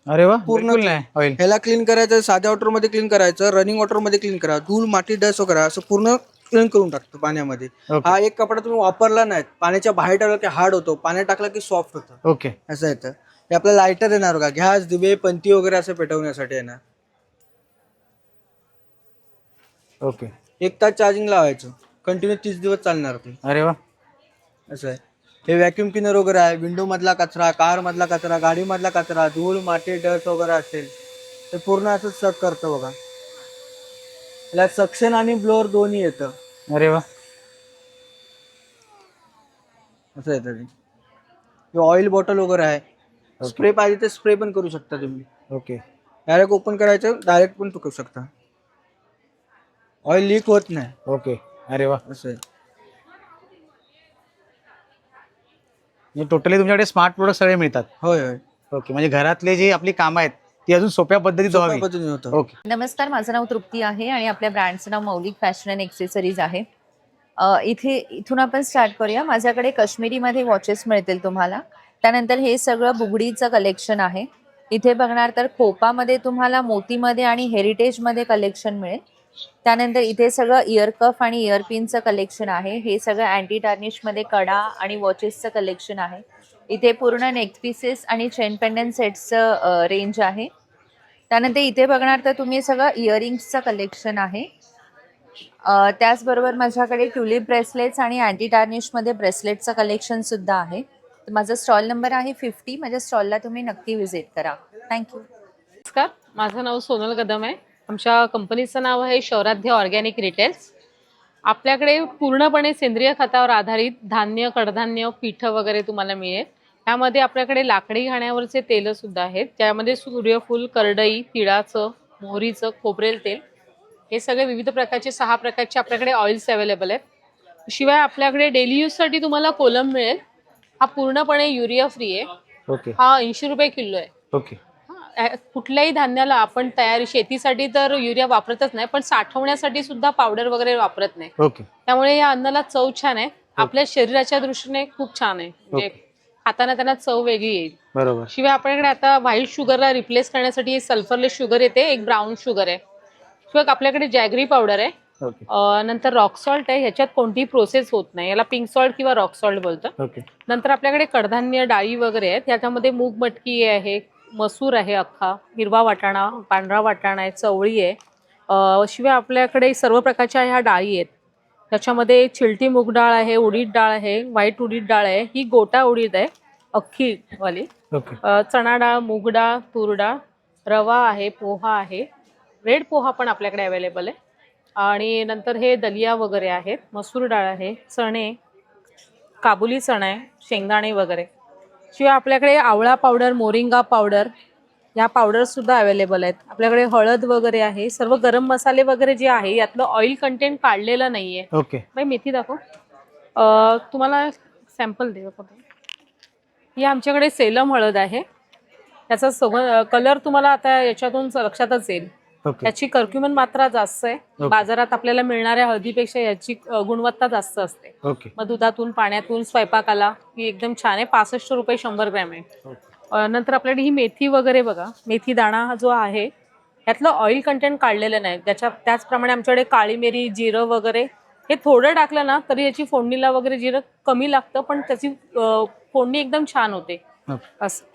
अरे वा, पूर्ण बिलकुल नाही ऑइल. ह्याला क्लीन करायचं, साध्या वॉटरमध्ये क्लीन करायचं, रनिंग वॉटरमध्ये क्लीन करा. धूळ, माती, डस्ट वगैरे असं पूर्ण क्लीन करून टाकतो पाण्यामध्ये. हा एक कपडा तुम्ही वापरला नाही, पाण्याच्या बाहेर टाकला की हार्ड होतो, पाण्यात टाकला की सॉफ्ट होतं. ओके. असं येतं. हे आपलं लायटर येणार बघा, गॅस, दिवे, पंती वगैरे असं पेटवण्यासाठी येणार. ओके. 1 तास चार्जिंग लावायचं, कंटिन्यू 30 दिवस चालणार ते. अरे वा. असं आहे. हे व्हॅक्युम क्लिनर वगैरे आहे. विंडो मधला कचरा, कार मधला कचरा, गाडी मधला कचरा, धूळ, माती, डस्ट वगैरे असेल ते पूर्ण असं सक करतं बघा. याला सक्शन आणि ब्लोअर दोन्ही येतं. अरे वा. असं येतं ते. हे ऑइल बॉटल वगैरे आहे. स्प्रे पाहिजे तर स्प्रे पण करू शकता तुम्ही. ओके. डायरेक्ट ओपन करायचं, डायरेक्ट पण करू शकता. ऑइल लीक होत नाही. ओके. अरे वा. असं आहे. टोटली तुमच्याकडे स्मार्ट प्रोडक्ट सगळे मिळतात. होय होय. ओके. म्हणजे घरातले जी आपली कामं आहेत ती अजून सोप्या पद्धतीत व्हावी. सोप्या पद्धतीने होतं. ओके. नमस्कार, माझं नाव तृप्ती आहे आणि आपल्या ब्रँडचं नाव मौलिक फॅशन अँड एक्सेसरीज आहे. इथून आपण स्टार्ट करूया. माझ्याकडे काश्मीरीमध्ये वॉचेस मिळतील तुम्हाला. त्यानंतर हे सगळं बुगडीचं कलेक्शन आहे. इथे बघणार तर खोपामध्ये तुम्हाला मोतीमध्ये आणि हेरिटेजमध्ये कलेक्शन मिळेल. त्यानंतर इथे सगळं इयर कफ आणि इयर पिनचं कलेक्शन आहे. हे सगळं अँटी टार्निशमध्ये कडा आणि वॉचेसचं कलेक्शन आहे. इथे पूर्ण नेक पीसेस आणि चेन पेंडंट सेट्सचं रेंज आहे. त्यानंतर इथे बघणार तर तुम्ही सगळं इयरिंग्सचं कलेक्शन आहे. त्याचबरोबर माझ्याकडे ट्युलिप ब्रेसलेट्स आणि अँटी टार्निशमध्ये ब्रेसलेटचं कलेक्शनसुद्धा आहे. तर माझा स्टॉल नंबर आहे 50. माझ्या स्टॉलला तुम्ही नक्की व्हिजिट करा. थँक्यू. नमस्कार, माझं नाव सोनल कदम आहे. आमच्या कंपनीचं नाव आहे शौराध्य ऑर्गॅनिक रिटेल्स. आपल्याकडे पूर्णपणे सेंद्रिय खतावर आधारित धान्य, कडधान्य, पीठं वगैरे तुम्हाला मिळेल. त्यामध्ये आपल्याकडे लाकडी घाण्यावरचे तेलंसुद्धा आहेत. त्यामध्ये सूर्यफूल, करडई, तिळाचं, मोहरीचं, खोबरेल तेल, हे सगळे विविध प्रकारचे 6 प्रकारचे आपल्याकडे ऑइल्स अवेलेबल आहेत. शिवाय आपल्याकडे डेली यूजसाठी तुम्हाला कोलम मिळेल. हा पूर्णपणे युरिया फ्री आहे. ओके. हा 80 रुपये किलो आहे. ओके. कुठल्याही धान्याला आपण तयारी शेतीसाठी तर युरिया वापरतच नाही, पण साठवण्यासाठी सुद्धा पावडर वगैरे वापरत नाही. ओके. त्यामुळे या अन्नाला चव छान आहे. आपल्या शरीराच्या दृष्टीने खूप छान आहे. म्हणजे खाताना त्यांना चव वेगळी येईल. बरोबर. शिवाय आपल्याकडे आता व्हाईट शुगरला रिप्लेस करण्यासाठी सल्फरलेस शुगर येते, एक ब्राऊन शुगर आहे. शिवाय आपल्याकडे जॅगरी पावडर आहे. ओके. नंतर रॉक सॉल्ट आहे. ह्याच्यात कोणतीही प्रोसेस होत नाही. याला पिंक सॉल्ट किंवा रॉक सॉल्ट बोलतं. ओके. नंतर आपल्याकडे कडधान्य, डाळी वगैरे आहेत. ह्याच्यामध्ये मूग मटकी आहे, मसूर आहे अख्खा, हिरवा वाटाणा, पांढरा वाटाणा आहे, चवळी आहे. शिवाय आपल्याकडे सर्व प्रकारच्या ह्या डाळी आहेत. त्याच्यामध्ये चिलटी मूग डाळ आहे, उडीद डाळ आहे, व्हाईट उडीद डाळ आहे, ही गोटा उडीद आहे अख्खी वाली, ओके. चणा डाळ, मूग डाळ, तूर डाळ, रवा आहे, पोहा आहे, रेड पोहा पण आपल्याकडे अवेलेबल आहे. आणि नंतर हे दलिया वगैरे आहेत, मसूर डाळ आहे, चणे, काबुली चणा आहे, शेंगदाणे वगैरे. शिवाय आपल्याकडे आवळा पावडर, मोरिंगा पावडर, ह्या पावडरसुद्धा अवेलेबल आहेत. आपल्याकडे हळद वगैरे आहे. सर्व गरम मसाले वगैरे जे आहे यातलं ऑइल कंटेंट काढलेलं नाही आहे. ओके. बाई मेथी दाखव. तुम्हाला सॅम्पल दे. ही आमच्याकडे सेलम हळद आहे. त्याचा कलर तुम्हाला आता याच्यातून लक्षातच येईल. याची कर्क्युमिन मात्रा जास्त आहे. बाजारात आपल्याला मिळणाऱ्या हळदीपेक्षा याची गुणवत्ता जास्त असते. मग दुधातून, पाण्यातून स्वयंपाकाला ही एकदम छान आहे. 65 रुपये 100 ग्रॅम आहे. नंतर आपल्याकडे ही मेथी वगैरे बघा, मेथी दाणा जो आहे यातलं ऑइल कंटेंट काढलेलं नाही. त्याचप्रमाणे आमच्याकडे काळी मिरी, जिरं वगैरे हे थोडं टाकलं ना तरी याची फोडणीला वगैरे जिरं कमी लागतं, पण त्याची फोडणी एकदम छान होते. असं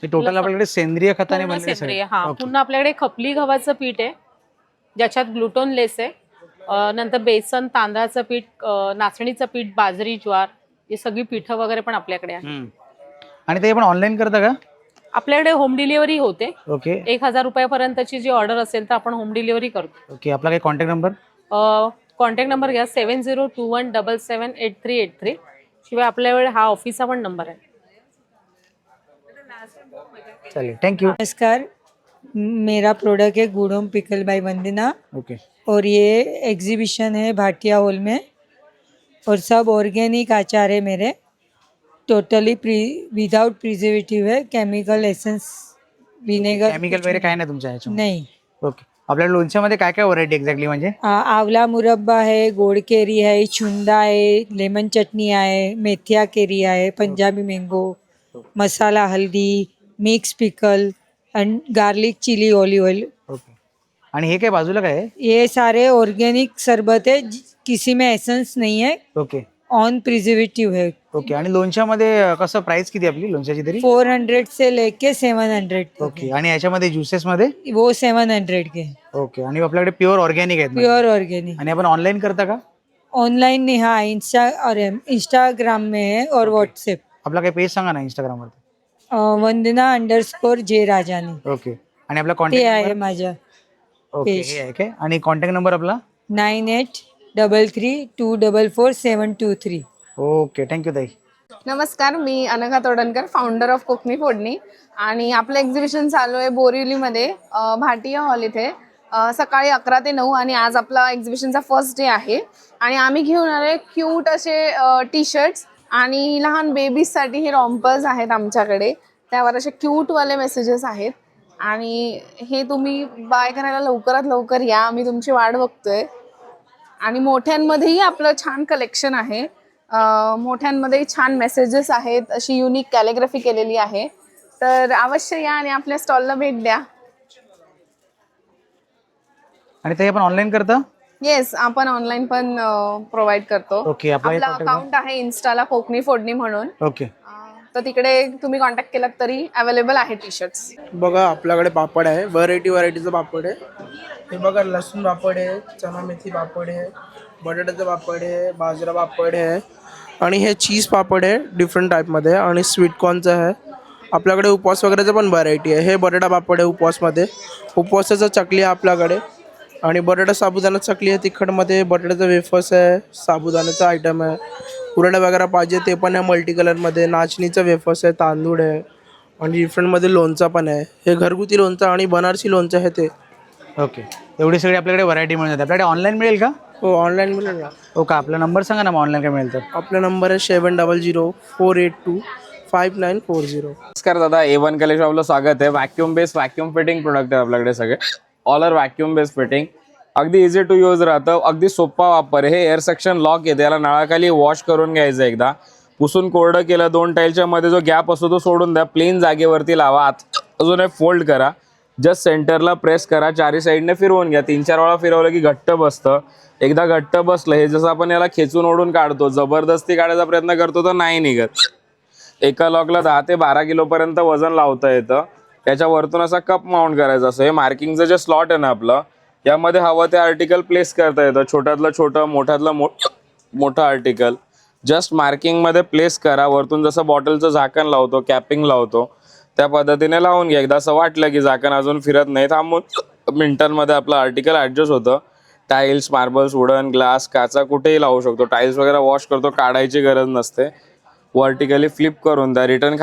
टोटल आपल्याकडे सेंद्रिय खताने बनलेले सेंद्रिय. हा, पुन्हा आपल्याकडे खपली गव्हाचं पीठ आहे ज्याच्यात ग्लुटोन लेस आहे. नंतर बेसन, तांदळाचं पीठ, नाचणीचं पीठ, बाजरी, ज्वार ही सगळी पीठं वगैरे पण आपल्याकडे आहे. आणि ते पण ऑनलाईन करता का? आपल्याकडे होम डिलिव्हरी होते. ओके 1000 रुपयापर्यंतची जी ऑर्डर असेल तर आपण होम डिलिव्हरी करतो. ओके. आपला काही कॉन्टॅक्ट नंबर? कॉन्टॅक्ट नंबर घ्या 7021778383. शिवाय आपल्याकडे हा ऑफिसचा पण नंबर आहे. चलिए थैंक यू। नमस्कार, मेरा प्रोडक्ट है गुड़म पिकल बाय वंदना ओके और ये एग्जीबिशन है भाटिया हॉल में और सब ऑर्गेनिक अचार है मेरे, टोटली विदाउट प्रिजर्वेटिव है, केमिकल एसेंस विनेगर केमिकल वगैरे काय नाही तुमच्या ह्याच्यामध्ये? नहीं। ओके. आपल्या लोणच्यामध्ये काय काय व्हरायटी एक्झॅक्टली म्हणजे? आंवला मुरब्बा है, गोड़ केरी है, छुंदा है, लेमन चटनी है, मेथिया केरी है, पंजाबी मैंगो, मसाला हल्दी, mix pickle and garlic chilli olive oil. Okay. आणि हे काय बाजूला काय आहे? ये सारे ऑर्गेनिक शरबत है, किसी में एसेंस नहीं है, ओके ऑन प्रिजर्वेटिव है। ओके. आणि लोणच्यामध्ये कसं प्राइस किती आपली लोणच्याची तरी? 400 से लेके 700 ओके. आणि याच्यामध्ये ज्युसेस मध्ये? वो 700 के। ओके. आणि आपल्याकडे प्युअर ऑर्गॅनिक आहेत म्हणजे? Pure organic. आणि आपण ऑनलाईन करता का? ऑनलाइन नहीं, हाँ इंस्टाग्राम में है और व्हाट्सएप। आपला काही पेज सांगा ना इंस्टाग्राम वरती. वंदना_J राजानी ओके. आणि आपला ते कॉन्टॅक्ट आहे नंबर? माझा ओके पेज. हे आहे काय? आणि कॉन्टॅक्ट नंबर आपला? 9833244723। ओके थँक्यू ताई. नमस्कार, मी अनघा तोडणकर, फाउंडर ऑफ कोकणी फोडणी. आणि आपलं एक्झिबिशन चालू आहे बोरिवलीमध्ये भाटिया हॉल इथे सकाळी 11 ते 9 आणि आज आपला एक्झिबिशनचा फर्स्ट डे आहे. आणि आम्ही घेऊन आले क्यूट असे टी शर्ट्स आणि लहान बेबीजसाठी हे रॉम्पर्स आहेत आमच्याकडे. त्यावर असे क्यूटवाले मेसेजेस आहेत आणि हे तुम्ही बाय करायला लवकरात लवकर या, आम्ही तुमची वाट बघतोय. आणि मोठ्यांमध्येही आपलं छान कलेक्शन आहे. मोठ्यांमध्ये छान मेसेजेस आहेत, अशी युनिक कॅलिग्राफी केलेली आहे. तर अवश्य या आणि आपल्या स्टॉलला भेट द्या. आणि ते आपण ऑनलाईन करता? येस, आपण ऑनलाईन पण प्रोव्हाइड करतो. ओके. आपला आपला अकाउंट आहे इन्स्टाला कोकणी फोडणी म्हणून, ओके. तर तिकडे तुम्ही कॉन्टॅक्ट केलात तरी अवेलेबल आहे टी शर्ट्स. बघा आपल्याकडे पापड आहे, व्हरायटीचं पापड आहे. हे बघा लसूण पापड आहे, चना मेथी पापड आहे, बटाट्याचं पापड आहे, बाजरा पापड आहे आणि हे चीज पापड आहे डिफरंट टाईपमध्ये आणि स्वीटकॉर्नचं आहे. आपल्याकडे उपवास वगैरेचं पण व्हरायटी आहे. हे बटाटा पापड आहे उपवासमध्ये, उपवासाचं चकली आहे आपल्याकडे आणि बटाटा साबुदाणा चकली आहे तिखटमध्ये, बटाट्याचं वेफर्स आहे, साबुदाण्याचा आयटम आहे, कुरड्या वगैरे पाहिजे ते पण आहे मल्टी कलरमध्ये, नाचणीचं वेफर्स आहे, तांदूळ आहे आणि डिफरंटमध्ये लोणचं पण आहे. हे घरगुती लोणचं आणि बनारसी लोणचं आहे ते. ओके. एवढी सगळी आपल्याकडे व्हरायटी मिळून जाते. आपल्याकडे ऑनलाईन मिळेल का? हो ऑनलाईन मिळेल ना. ओके. आपला नंबर सांगा ना, मग ऑनलाईन काय मिळेल तर? आपला नंबर आहे 7004825940. नमस्कार दादा, A1 कलेक्शन आपलं स्वागत आहे. Vacuum based vacuum fitting product आहे आपल्याकडे सगळे, ऑलर व्हॅक्यूम बेस्ड फिटिंग. अगदी इझी टू यूज राहतं, अगदी सोपा वापर. हे एअर सेक्शन लॉक येते, याला नळाखाली वॉश करून घ्यायचं, एकदा पुसून कोरडं केलं, 2 टाईलच्या मध्ये जो गॅप असतो तो सोडून द्या, प्लेन जागेवरती लावा, अजून एक फोल्ड करा, जस्ट सेंटरला प्रेस करा, चारी साईडने फिरवून घ्या. 3-4 वेळा फिरवलं की घट्ट बसतं. एकदा घट्ट बसलं, हे जसं आपण याला खेचून ओढून काढतो, जबरदस्ती काढायचा प्रयत्न करतो तर नाही निघत. एका लॉकला 10 ते 12 किलोपर्यंत वजन लावता येतं. त्याच्या वरतून असा कप माउंट करायचा असं. हे मार्किंगचं जे स्लॉट आहे ना आपलं, यामध्ये हवं ते आर्टिकल प्लेस करता येतं, छोट्यातलं छोटं, मोठ्यातलं मोठं आर्टिकल. जस्ट मार्किंगमध्ये प्लेस करा, वरतून जसं बॉटलचं झाकण लावतो, कॅपिंग लावतो त्या पद्धतीने लावून घ्या. एकदा असं वाटलं की झाकण अजून फिरत नाही, थांबून मिनिटांमध्ये आपलं आर्टिकल ॲडजस्ट होतं. टाईल्स, मार्बल्स, वुडन, ग्लास, काचा कुठेही लावू शकतो. टाईल्स वगैरे वॉश करतो, काढायची गरज नसते. वर्टिकली फ्लिप करून द्या, रिटर्न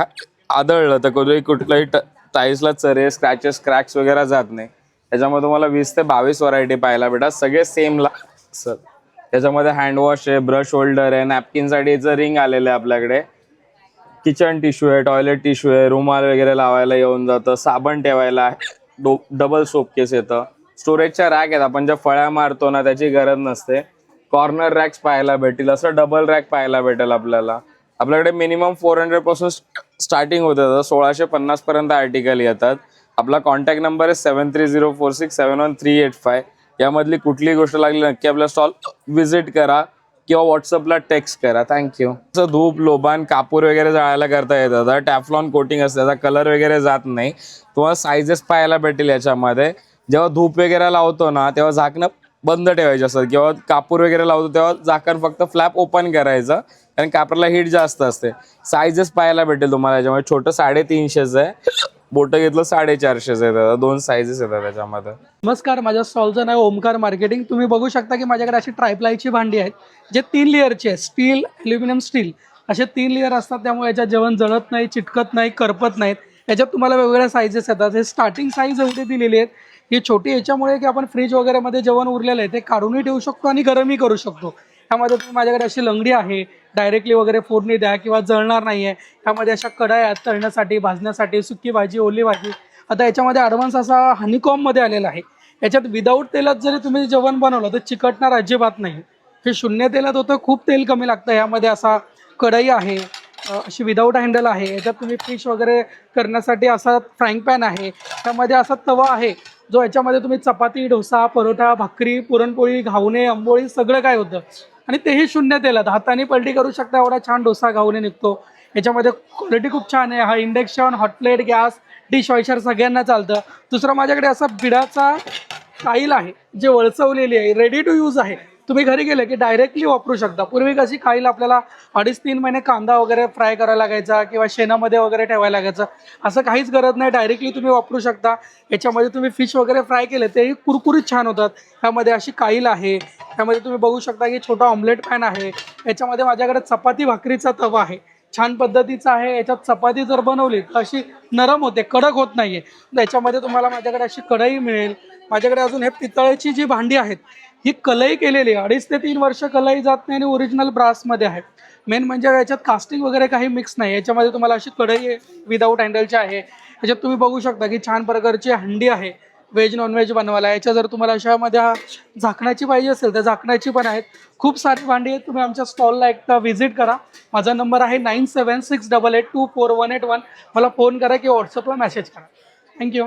आदळलं तर कधी कुठलंही टाईल्सला चरे, स्क्रॅचेस, क्रॅक्स वगैरे जात नाही. त्याच्यामध्ये तुम्हाला 20 ते 22 व्हरायटी पाहायला भेटा, सगळे सेम सर. त्याच्यामध्ये हँडवॉश आहे, ब्रश होल्डर आहे, नॅपकिनसाठीचं रिंग आलेलं आहे आपल्याकडे, किचन टिश्यू आहे, टॉयलेट टिश्यू आहे, रुमाल वगैरे लावायला येऊन जातं, साबण ठेवायला डबल सोप केस येतं. स्टोरेजच्या रॅक आहेत, आपण ज्या फळ्या मारतो ना त्याची गरज नसते. कॉर्नर रॅक्स पाहायला भेटेल, असं डबल रॅक पाहायला भेटेल आपल्याला. आपल्याकडे मिनिमम 400 पासून स्टार्टिंग होतं, 1650 पर्यंत आर्टिकल येतात. आपला कॉन्टॅक्ट नंबर आहे 7304671385. यामधली कुठलीही गोष्ट लागली नक्की आपला स्टॉल व्हिजिट करा किंवा व्हॉट्सअपला टेक्स्ट करा. थँक्यू. धूप, लोबान, कापूर वगैरे जाळायला करता येतात. टॅफ्लॉन कोटिंग असते, त्याचा कलर वगैरे जात नाही. तुम्हाला सायझेस पाहायला भेटेल याच्यामध्ये. जेव्हा धूप वगैरे लावतो ना तेव्हा झाकणं बंद ठेवायचे असतात किंवा कापूर वगैरे लावतो तेव्हा झाकण फक्त फ्लॅप ओपन करायचं, कारण कापराला हीट जास्त असते. साईजेस पाहायला भेटेल तुम्हाला याच्यामध्ये. छोटं 350 आहे, मोठं घेतलं 450 आहे. 2 साईजेस येतात त्याच्यामध्ये. नमस्कार, माझ्या स्टॉलचं नाव ओमकार मार्केटिंग. तुम्ही बघू शकता की माझ्याकडे अशी ट्रायप्लायची भांडी आहेत जे 3 लेअरची आहे. स्टील, ॲल्युमिनियम, स्टील असे 3 लेअर असतात, त्यामुळे याच्यात जेवण जळत नाही, चिटकत नाही, करपत नाहीत. याच्यात तुम्हाला वेगवेगळ्या साईजेस येतात. हे स्टार्टिंग साईज एवढी दिलेली आहेत. ही छोटी याच्यामुळे की आपण फ्रीज वगैरे मध्ये जेवण उरलेलं आहे ते काढूनही ठेवू शकतो आणि गरमही करू शकतो. ह्यामध्ये तुम्ही माझ्याकडे अशी लंगडी आहे, डायरेक्टली वगैरे फोडणी द्या किंवा जळणार नाही आहे. ह्यामध्ये अशा कढया आहेत तळण्यासाठी, भाजण्यासाठी, सुकी भाजी, ओली भाजी. आता याच्यामध्ये ॲडव्हान्स असा हनीकॉममध्ये आलेला आहे. याच्यात विदाऊट तेलात जरी तुम्ही जेवण बनवलं तर चिकटणार अजिबात नाही. हे 0 तेलात होतं, खूप तेल कमी लागतं. ह्यामध्ये असा कढई आहे, अशी विदाऊट हँडल आहे. याच्यात तुम्ही फिश वगैरे करण्यासाठी असा फ्राईंग पॅन आहे. त्यामध्ये असा तवा आहे जो याच्यामध्ये तुम्ही चपाती, डोसा, परोठा, भाकरी, पुरणपोळी, घावणे, आंबोळी सगळं काय होतं. आणि तेही 0 तेलात हाताने पलटी करू शकता. एवढा छान डोसा, घावणे निघतो. याच्यामध्ये क्वालिटी खूप छान आहे. हा induction, hot plate, gas, dish washer सगळ्यांना चालतं. दुसरं माझ्याकडे असा बिडाचा काईल आहे जे वळचवलेली आहे, रेडी टू यूज आहे. तुम्ही घरी गेले की डायरेक्टली वापरू शकता. पूर्वी कशी काईल आपल्याला 2.5-3 महिने कांदा वगैरे फ्राय करायला लागायचा किंवा शेणामध्ये वगैरे ठेवायला लागायचं. असं काहीच गरज नाही, डायरेक्टली तुम्ही वापरू शकता. याच्यामध्ये तुम्ही फिश वगैरे फ्राय केले तेही कुरकुरीत छान होतात. ह्यामध्ये अशी काईल आहे. त्यामध्ये तुम्ही बघू शकता की छोटा ऑमलेट पॅन आहे. याच्यामध्ये माझ्याकडे चपाती भाकरीचा तवा आहे, छान पद्धतीचा आहे. याच्यात चपाती जर बनवली तर अशी नरम होते, कडक होत नाहीये. याच्यामध्ये तुम्हाला माझ्याकडे अशी कढई मिळेल. माझ्याकडे अजून हे पितळेची जी भांडी आहेत ही कलई केलेली आहे. 2.5 ते 3 वर्ष कलई जात नाही आणि ओरिजिनल ब्रासमध्ये आहे. मेन म्हणजे याच्यात कास्टिंग वगैरे काही मिक्स नाही. याच्यामध्ये तुम्हाला अशी कढई विदाऊट हँडलची आहे. याच्यात तुम्ही बघू शकता की छान प्रकारची हंडी आहे व्हेज नॉनव्हेज बनवायला. याच्या जर तुम्हाला अशामध्ये झाकण्याची पाहिजे असेल तर झाकण्याची पण आहेत. खूप सारी भांडी आहेत. तुम्ही आमच्या स्टॉलला एकदा व्हिजिट करा. माझा नंबर आहे 9768824181. मला फोन करा किंवा व्हॉट्सअपला मेसेज करा. थँक्यू.